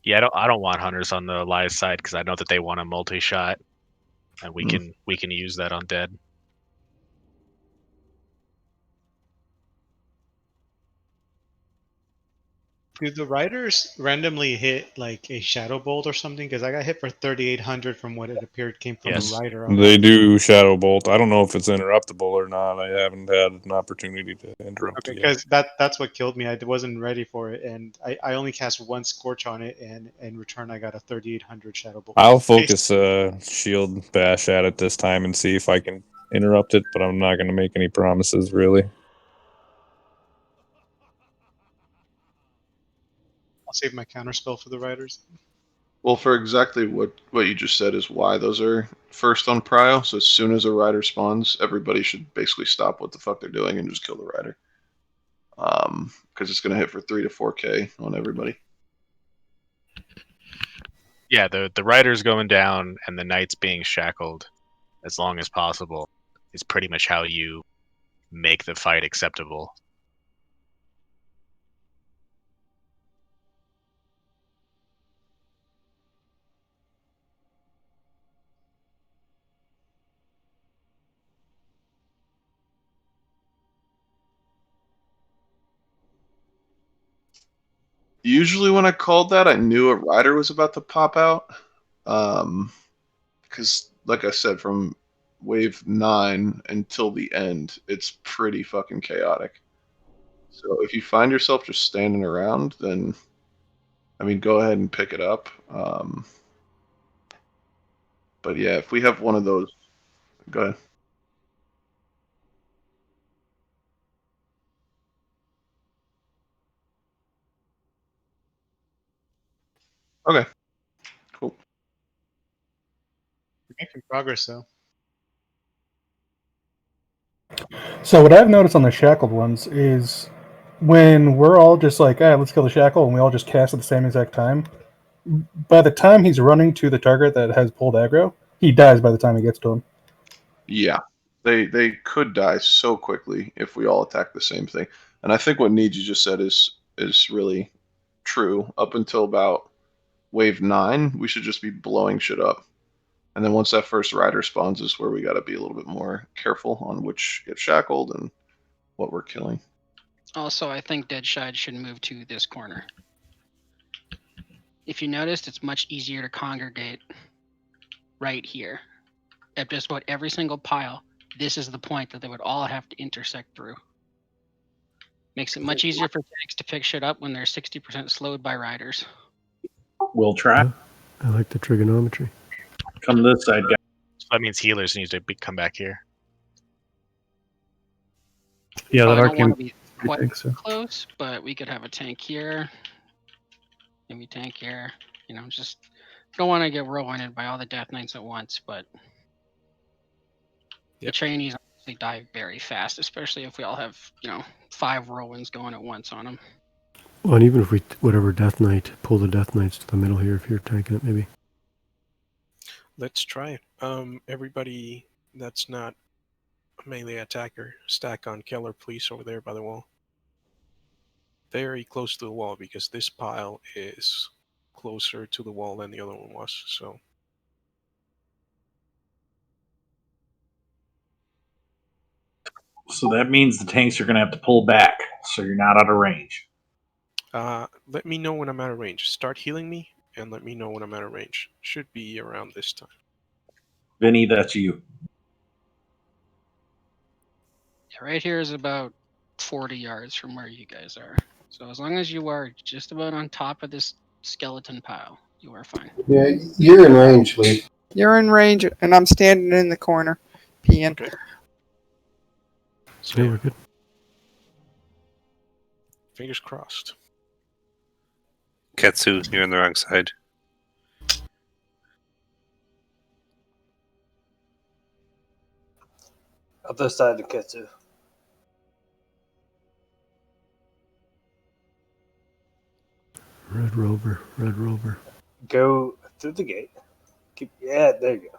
Yeah, I don't want hunters on the live side because I know that they want a multi-shot, and we can use that on dead. Do the riders randomly hit like a shadow bolt or something? Because I got hit for 3,800 from what it appeared came from a rider. They do Shadow Bolt. I don't know if it's interruptible or not. I haven't had an opportunity to interrupt it yet. Because that's what killed me. I wasn't ready for it, and I only cast one Scorch on it, and in return I got a 3,800 shadow bolt. I'll focus Shield Bash at it this time and see if I can interrupt it, but I'm not going to make any promises, really. I'll save my counterspell for the riders. Well, for exactly what you just said is why those are first on prio. So as soon as a rider spawns, everybody should basically stop what the fuck they're doing and just kill the rider. Because it's going to hit for 3 to 4k on everybody. Yeah, the rider's going down and the knight's being shackled as long as possible is pretty much how you make the fight acceptable. Usually when I called that, I knew a rider was about to pop out. Because, like I said, from wave 9 until the end, it's pretty fucking chaotic. So if you find yourself just standing around, then, I mean, go ahead and pick it up. But yeah, if we have one of those, go ahead. Okay, cool. We're making progress though. So what I've noticed on the shackled ones is when we're all just like, let's kill the shackle, and we all just cast at the same exact time, by the time he's running to the target that has pulled aggro, he dies by the time he gets to him. Yeah, they could die so quickly if we all attack the same thing. And I think what Neji just said is really true. Up until about wave 9, we should just be blowing shit up. And then once that first rider spawns is where we got to be a little bit more careful on which get shackled and what we're killing. Also, I think Deadshide should move to this corner. If you noticed, it's much easier to congregate right here. At just about every single pile, this is the point that they would all have to intersect through. Makes it much easier for tanks to pick shit up when they're 60% slowed by riders. We'll try. I like the trigonometry. Come this side, guys. So that means healers need to come back here. Yeah, I that don't want arcane. to be quite close, but we could have a tank here. Maybe tank here. Just don't want to get whirlwinded by all the Death Knights at once, but the trainees obviously die very fast, especially if we all have, 5 whirlwinds going at once on them. Well, and even if we, whatever Death Knight, pull the Death Knights to the middle here if you're tanking it, maybe. Let's try it. Everybody that's not a melee attacker, stack on Keller, please, over there by the wall. Very close to the wall, because this pile is closer to the wall than the other one was, so... So that means the tanks are going to have to pull back, so you're not out of range. Let me know when I'm out of range. Start healing me, and let me know when I'm out of range. Should be around this time. Vinny, that's you. Yeah, right here is about 40 yards from where you guys are. So as long as you are just about on top of this skeleton pile, you are fine. Yeah, you're in range, Lee. You're in range, and I'm standing in the corner, peeing. Okay. Yeah, we're good. Fingers crossed. Ketsu, you're on the wrong side. Other side of Ketsu. Red Rover, Red Rover. Go through the gate. Yeah, there you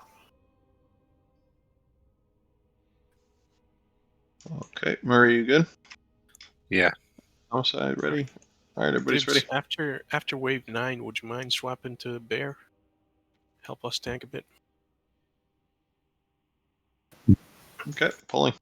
go. Okay, Murray, you good? Yeah. Outside, ready? All right, everybody's Dibs, ready. after wave 9, would you mind swapping to Bear? Help us tank a bit. Okay, pulling.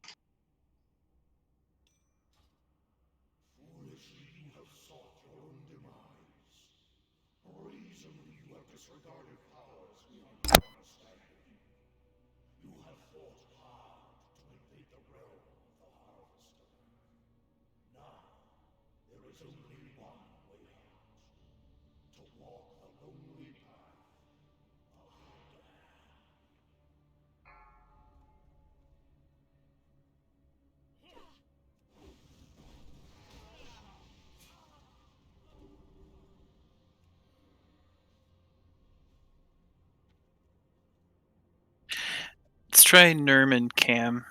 Let's try Nerm and Cam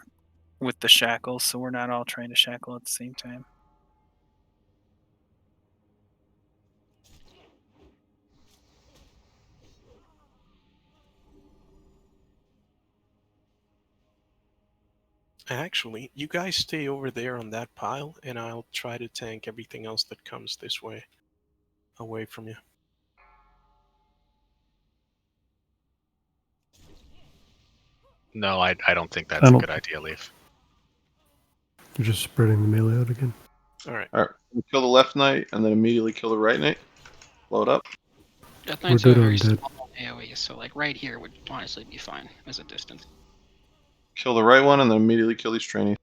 with the shackles, so we're not all trying to shackle at the same time. Actually, you guys stay over there on that pile, and I'll try to tank everything else that comes this way, away from you. No, I don't think that's a good idea, Leaf. You're just spreading the melee out again. All right. All right, kill the left knight and then immediately kill the right knight. Load up. Death We're Knight's a good very on dead. small AoE, so like right here would honestly be fine as a distance. Kill the right one and then immediately kill these trainees.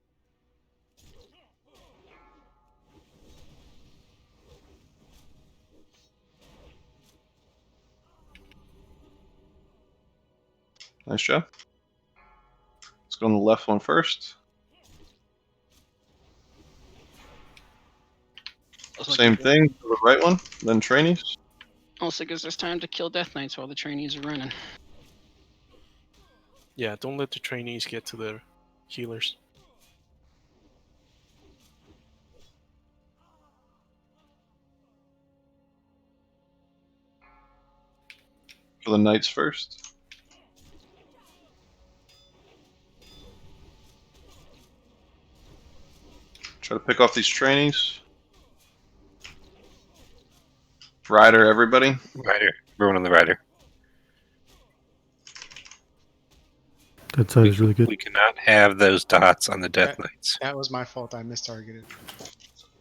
Nice job. Let's go on the left one first. Same thing for the right one, then trainees. Also gives us time to kill Death Knights while the trainees are running. Yeah, don't let the trainees get to the healers. Kill the knights first. Try to pick off these trainees. Rider, everybody. Rider. Everyone on the rider. That side is really good. We cannot have those dots on the Death Knights. That was my fault. I mistargeted.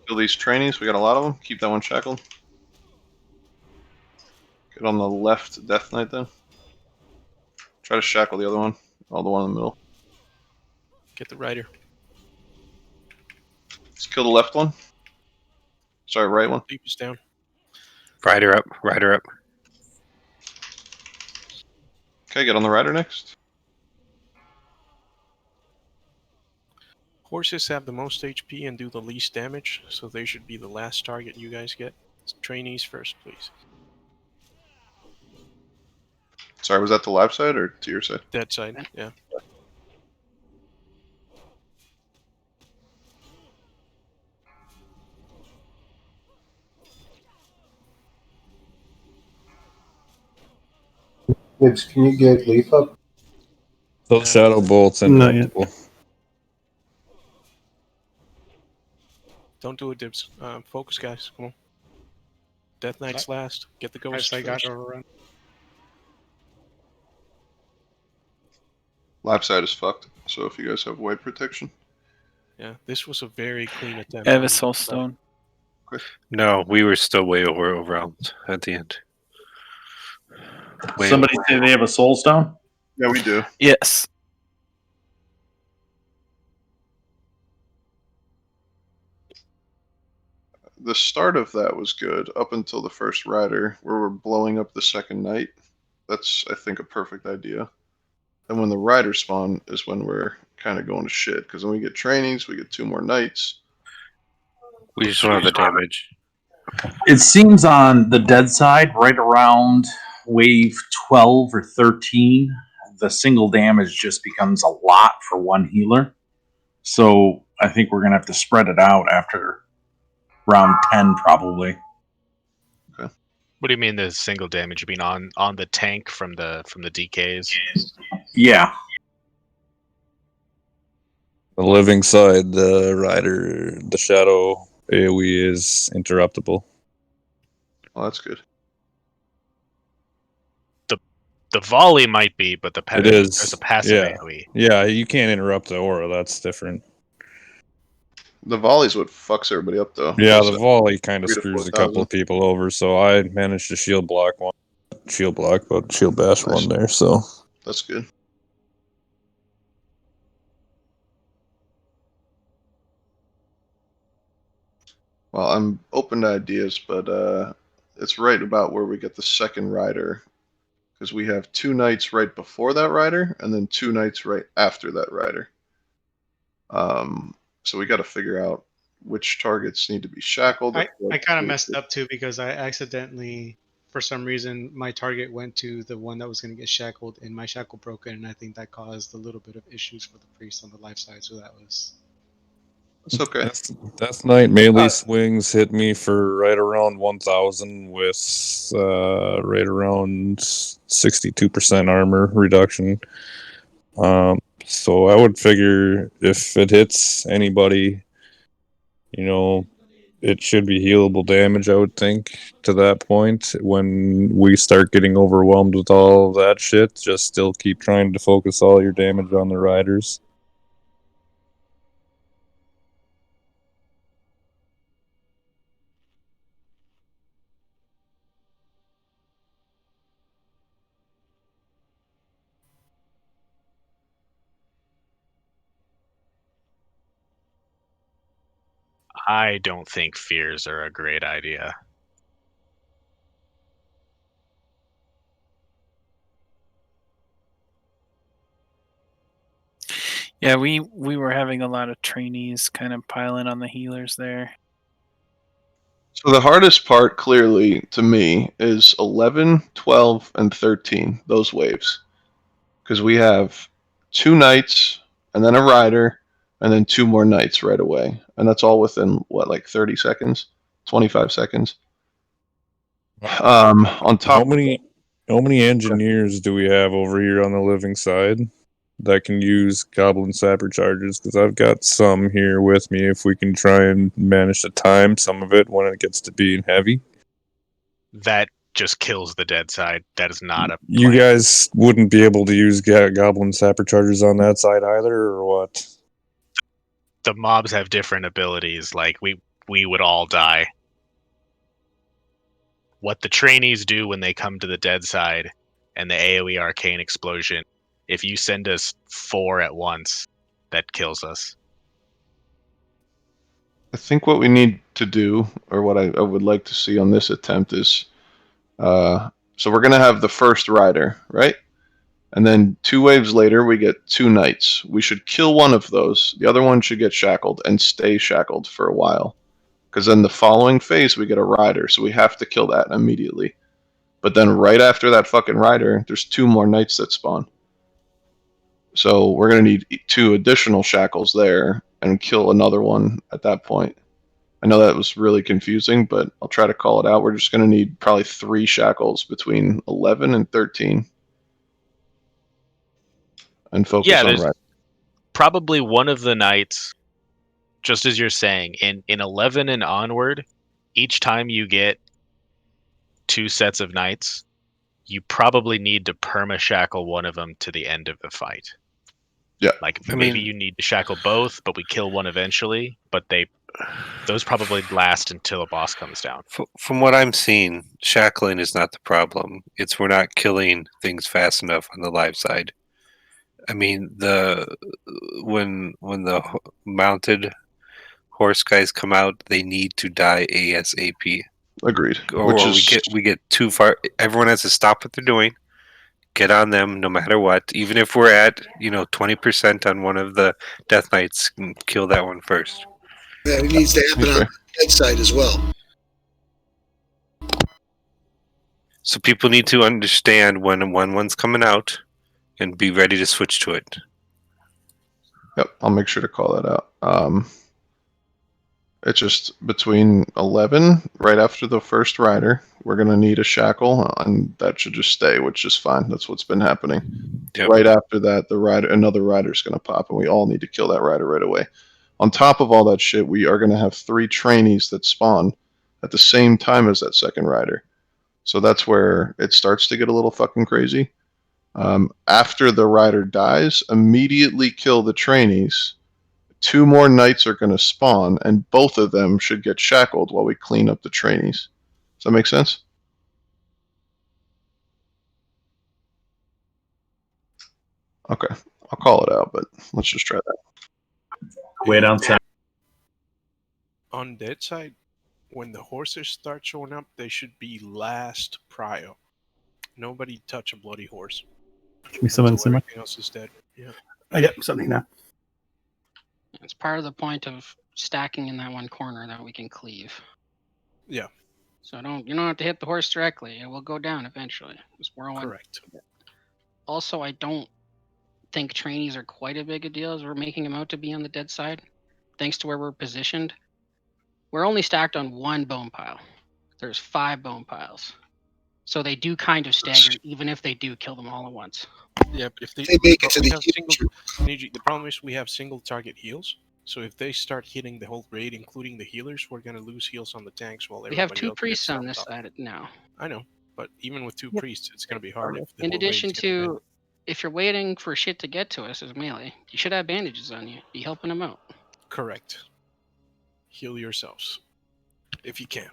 Kill these trainees. We got a lot of them. Keep that one shackled. Get on the left Death Knight then. Try to shackle the other one. Oh, the one in the middle. Get the rider. Let's kill the left one. Sorry, right one. Leap is down. Rider up. Rider up. Okay, get on the rider next. Horses have the most HP and do the least damage, so they should be the last target you guys get. Trainees first, please. Sorry, was that the live side or to your side? Dead side, yeah. Gibbs, can you get Leaf up? Those shadow bolts and Not yet. Don't do it, Dibs. Focus, guys. Come on. Death Knight's last. Get the ghost I got first. overrun. Live side is fucked. So if you guys have wave protection. Yeah, this was a very clean attempt. I have a on soul that. stone. No, we were still way overwhelmed at the end. Way Somebody say they have a soul stone? Yeah, we do. Yes. The start of that was good up until the first rider, where we're blowing up the second night. That's, I think, a perfect idea. And when the riders spawn is when we're kind of going to shit, because when we get trainings, we get 2 more nights. We just don't have the damage. It seems on the dead side, right around wave 12 or 13, the single damage just becomes a lot for one healer. So I think we're going to have to spread it out after round 10, probably. What do you mean the single damage? You mean on the tank from the DKs? Yeah. The living side, the rider, the shadow AoE is interruptible. Oh, that's good. The volley might be, but It is. there's a passive Yeah. AoE. Yeah, you can't interrupt the aura. That's different. The volley's what fucks everybody up, though. Yeah, Those, the volley kind of 3,000 to screws a couple 4,000. of people over. So I managed to shield block one. But shield bash Nice. one there. So That's good. Well, I'm open to ideas, but it's right about where we get the second rider, because we have 2 nights right before that rider, and then 2 nights right after that rider. So we got to figure out which targets need to be shackled. I kind of messed up too because I accidentally, for some reason, my target went to the one that was going to get shackled, and my shackle broken, and I think that caused a little bit of issues for the priest on the life side. So that was. It's okay. That night melee swings hit me for right around 1,000 with right around 62% armor reduction. So I would figure if it hits anybody, it should be healable damage, I would think, to that point. When we start getting overwhelmed with all of that shit, just still keep trying to focus all your damage on the riders. I don't think fears are a great idea. Yeah, we were having a lot of trainees kind of piling on the healers there. So the hardest part, clearly, to me, is 11, 12, and 13, those waves. Because we have 2 nights, and then a rider, and then 2 more nights right away. And that's all within, what, like 30 seconds? 25 seconds? On top How many engineers do we have over here on the living side that can use goblin sapper charges? Because I've got some here with me if we can try and manage to time some of it when it gets to being heavy. That just kills the dead side. That is not a You guys wouldn't be able to use goblin sapper charges on that side either, or what? The mobs have different abilities. Like we would all die. What the trainees do when they come to the dead side and the AoE arcane explosion, if you send us 4 at once, that kills us. I think what we need to do, or what I would like to see on this attempt is, so we're going to have the first rider, right? And then 2 waves later, we get 2 nights. We should kill one of those. The other one should get shackled and stay shackled for a while. Because then the following phase, we get a rider. So we have to kill that immediately. But then right after that fucking rider, there's 2 more nights that spawn. So we're going to need 2 additional shackles there and kill another one at that point. I know that was really confusing, but I'll try to call it out. We're just going to need probably 3 shackles between 11 and 13. And focus on there's right. probably one of the nights, just as you're saying, in 11 and onward, each time you get 2 sets of knights, you probably need to perma shackle one of them to the end of the fight. Yeah. Like I maybe mean- you need to shackle both, but we kill one eventually. But those probably last until a boss comes down. From what I'm seeing, shackling is not the problem. It's we're not killing things fast enough on the live side. I mean, when the mounted horse guys come out, they need to die ASAP. Agreed. Or we get too far. Everyone has to stop what they're doing, get on them no matter what. Even if we're at 20% on one of the Death Knights, kill that one first. Yeah, it needs to happen on the dead side as well. So people need to understand when one's coming out and be ready to switch to it. Yep, I'll make sure to call that out. It's just between 11, right after the first rider, we're going to need a shackle, and that should just stay, which is fine. That's what's been happening. Yep. Right after that, another rider's going to pop, and we all need to kill that rider right away. On top of all that shit, we are going to have 3 trainees that spawn at the same time as that second rider. So that's where it starts to get a little fucking crazy. After the rider dies, immediately kill the trainees. 2 more knights are going to spawn, and both of them should get shackled while we clean up the trainees. Does that make sense? Okay, I'll call it out, but let's just try that. Wait outside. On dead side, when the horses start showing up, they should be last prio. Nobody touch a bloody horse. Can we summon until Simmer? everything else is dead. Yeah. Yeah, something now. It's part of the point of stacking in that one corner that we can cleave. Yeah. So you don't have to hit the horse directly. It will go down eventually. Just whirlwind. Correct. Also, I don't think trainees are quite as big a deal as we're making them out to be on the dead side. Thanks to where we're positioned. We're only stacked on 1 bone pile. There's 5 bone piles. So they do kind of stagger, even if they do kill them all at once. Yeah, but if they make it to we the have Niji, the problem is we have single target heals. So if they start hitting the whole raid, including the healers, we're gonna lose heals on the tanks while We have everybody 2 else gets priests on stomped this off. side now. I know, but even with 2 priests, it's gonna be hard if the In whole addition raid's gonna to, if you're waiting for shit to get to us as melee, you should have bandages on you. Be helping them out. Correct. Heal yourselves if you can.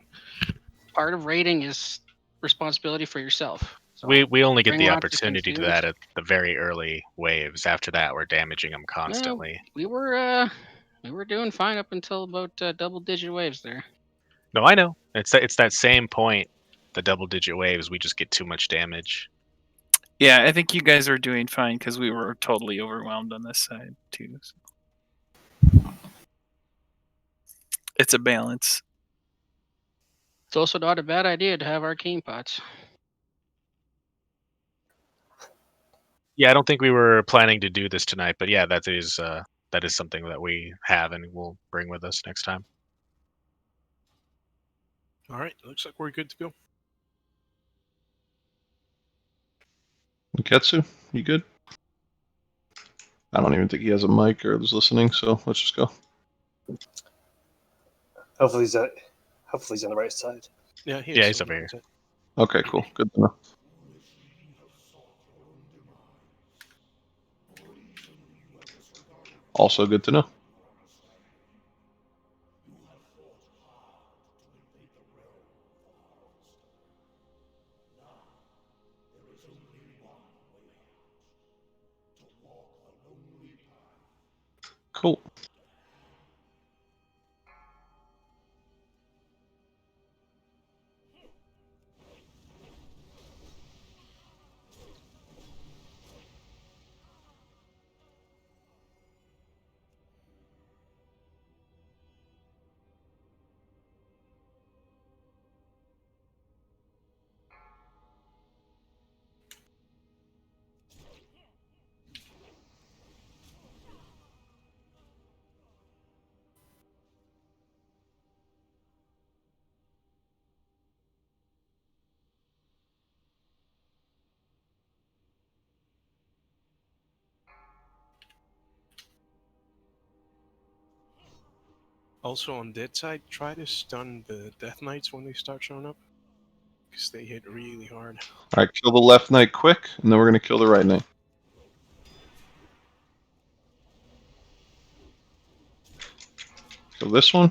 Part of raiding is responsibility for yourself. So We only get bring the lots of opportunity to consumes. that at the very early waves. After that, we're damaging them constantly. We were doing fine up until about double-digit waves there. No, I know. It's that same point. The double-digit waves, we just get too much damage. Yeah, I think you guys are doing fine because we were totally overwhelmed on this side too. So. It's a balance. It's also not a bad idea to have arcane pots. Yeah, I don't think we were planning to do this tonight, but yeah, that is something that we have and we'll bring with us next time. All right, looks like we're good to go. Ketsu, you good? I don't even think he has a mic or is listening, so let's just go. Hopefully he's on the right side. Yeah, he's over here. Okay, cool. Good to know. Also good to know. Cool. Also on dead side, try to stun the Death Knights when they start showing up, because they hit really hard. All right, kill the left knight quick, and then we're going to kill the right knight. Kill this one.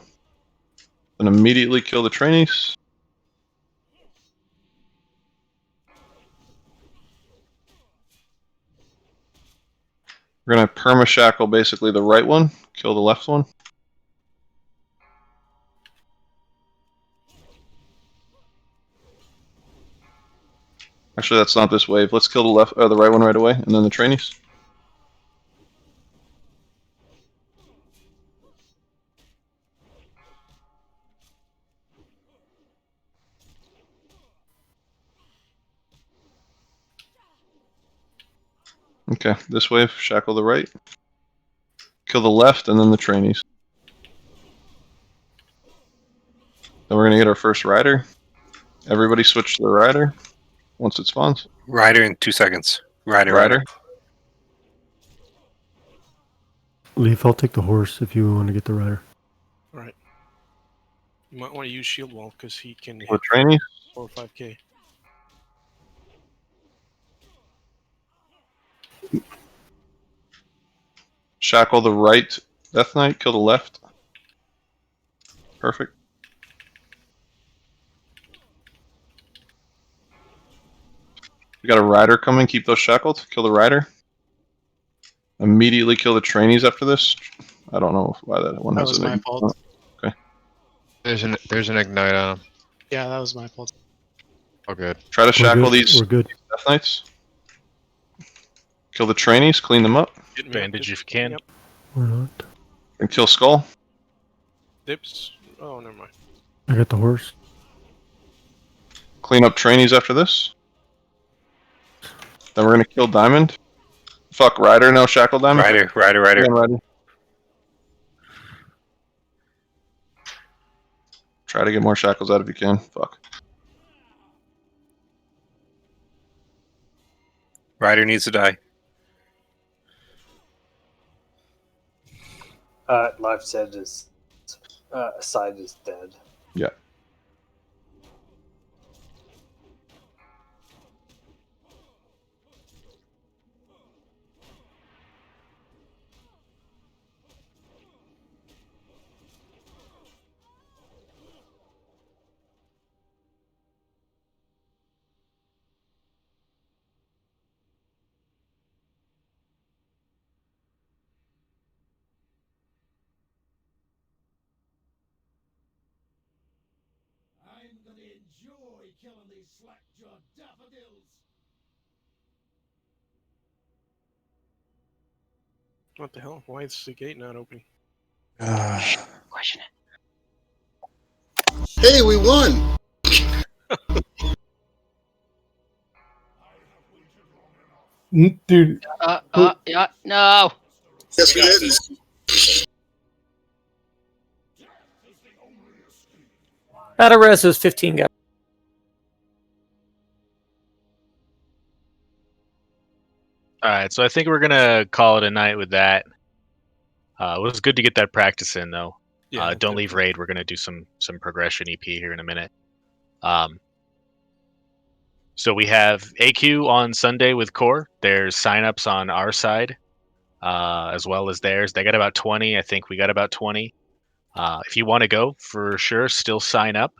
Then immediately kill the trainees. We're going to perma-shackle basically the right one. Kill the left one. Actually, that's not this wave. Let's kill the right one right away, and then the trainees. Okay, this wave, shackle the right. Kill the left, and then the trainees. Then we're going to get our first rider. Everybody switch to the rider once it spawns. Rider in 2 seconds. Rider. Rider. Leaf, I'll take the horse if you want to get the rider. All right. You might want to use shield wall because he can For hit trainees? 4 or 5k. Shackle the right Death Knight, kill the left. Perfect. We got a rider coming, keep those shackled, kill the rider. Immediately kill the trainees after this. I don't know why that one That has was an my ignite. fault. Okay. There's an ignite on him. Yeah, that was my fault. Oh, good. Try to shackle good. these We're good. Death Knights. Kill the trainees, clean them up. Bandage if you can. Yep. We're not. And kill Skull. Dips. Oh, never mind. I got the horse. Clean up trainees after this. Then we're gonna kill Diamond. Fuck, Rider, no shackle Diamond. Rider. Yeah, Rider. Try to get more shackles out if you can. Fuck. Rider needs to die. Life said is side is dead. Yeah. I'm gonna enjoy killing these slack-jawed daffodils. What the hell? Why is the gate not opening? Question it. Hey, we won! Dude. Yeah, no. Yes, we did. Out of res is 15 guys. All right, so I think we're gonna call it a night with that. It was good to get that practice in, though. Yeah, Don't leave raid. We're gonna do some progression EP here in a minute. So we have AQ on Sunday with Core. There's signups on our side, as well as theirs. They got about 20. I think we got about 20. If you want to go, for sure, still sign up.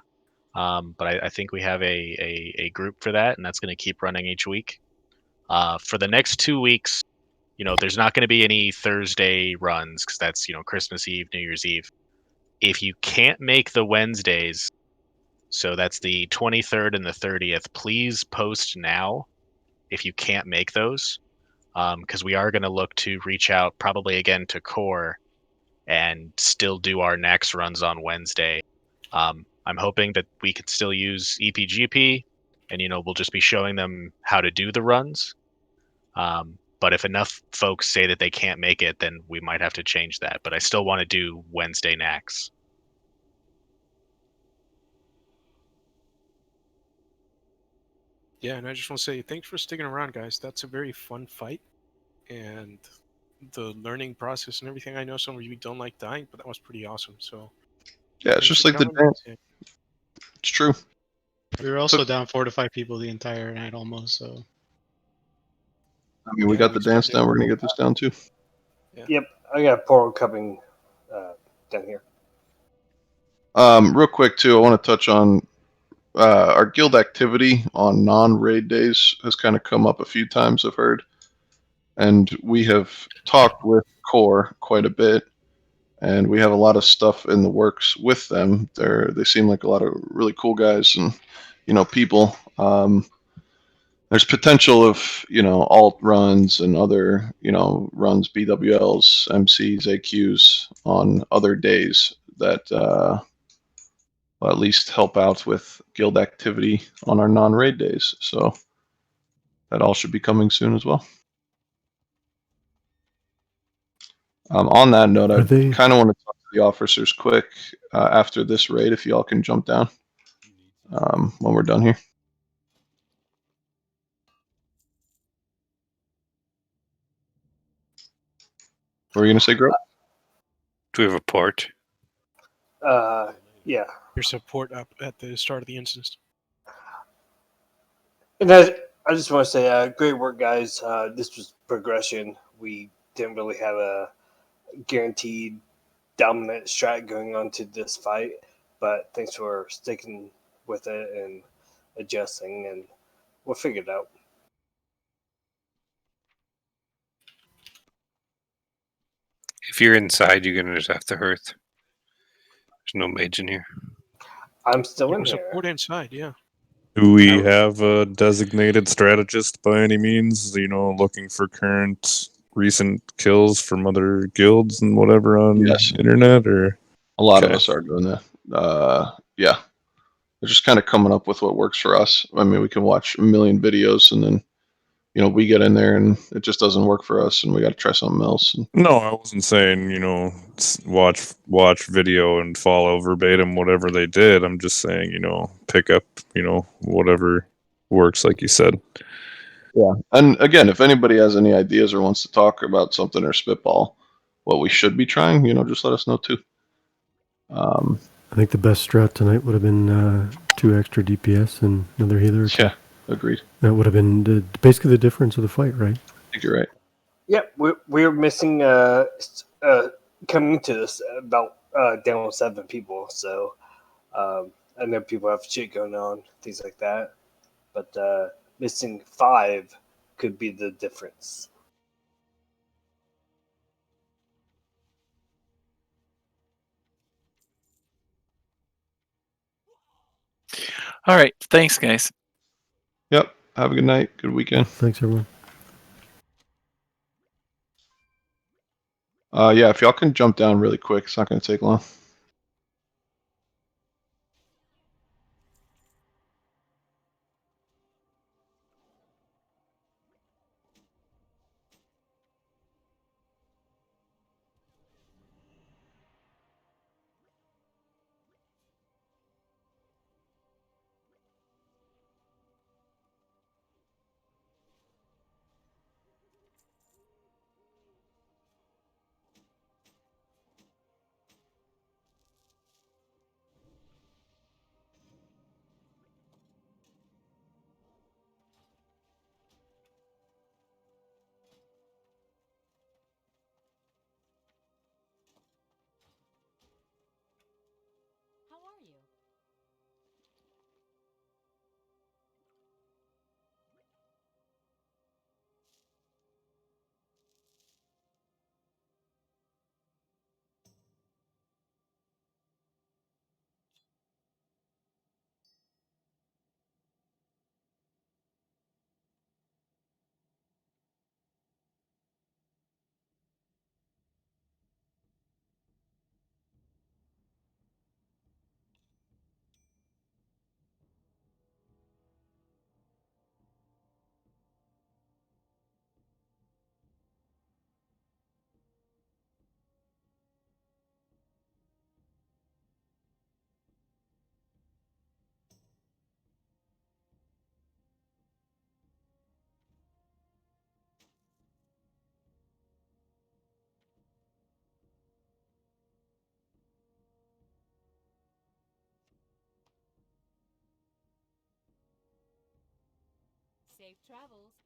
But I think we have a group for that, and that's going to keep running each week. For the next 2 weeks, there's not going to be any Thursday runs because that's, Christmas Eve, New Year's Eve. If you can't make the Wednesdays, so that's the 23rd and the 30th, please post now if you can't make those, because we are going to look to reach out probably again to Core and still do our Naxx runs on Wednesday. I'm hoping that we could still use EPGP, and we'll just be showing them how to do the runs. But if enough folks say that they can't make it, then we might have to change that. But I still want to do Wednesday Naxx. Yeah, and I just want to say thanks for sticking around, guys. That's a very fun fight, and the learning process and everything. I know some of you don't like dying, but that was pretty awesome. So Yeah, it's thanks just for like the coming. dance. It's true. We were also down 4 to 5 people the entire night almost. So I mean, we got the dance down. We're gonna get this down too. Yep, I got a portal coming down here. Real quick too, I want to touch on our guild activity on non-raid days has kind of come up a few times, I've heard, and we have talked with Core quite a bit, and we have a lot of stuff in the works with them. They seem like a lot of really cool guys and people. There's potential of alt runs and other runs, BWLs, MCs, AQs on other days that will at least help out with guild activity on our non-raid days. So that all should be coming soon as well. On that note, I kind of want to talk to the officers quick after this raid, if y'all can jump down when we're done here. What were you going to say, Grub? Do we have a port? Yeah. Your support up at the start of the instance. And I just want to say, great work, guys. This was progression. We didn't really have a guaranteed dominant strat going on to this fight, but thanks for sticking with it and adjusting, and we'll figure it out. If you're inside, you're gonna just have to hearth. There's no mage in here. I'm still in here. Support inside, yeah. Do we have a designated strategist by any means? Looking for current recent kills from other guilds and whatever on internet, or a lot of us are doing that. Yeah, we're just kind of coming up with what works for us. I mean, we can watch a million videos and then we get in there and it just doesn't work for us, and we got to try something else. No, I wasn't saying watch video and follow verbatim whatever they did. I'm just saying pick up whatever works, like you said. Yeah, and again, if anybody has any ideas or wants to talk about something or spitball what we should be trying, just let us know too. I think the best strat tonight would have been 2 extra DPS and another healer. Yeah, agreed. That would have been basically the difference of the fight, right? I think you're right. Yep, we're missing coming to this about down 7 people. So I know people have shit going on, things like that, but missing 5 could be the difference. All right. Thanks, guys. Yep. Have a good night. Good weekend. Thanks, everyone. Yeah, if y'all can jump down really quick, it's not going to take long. Safe travels.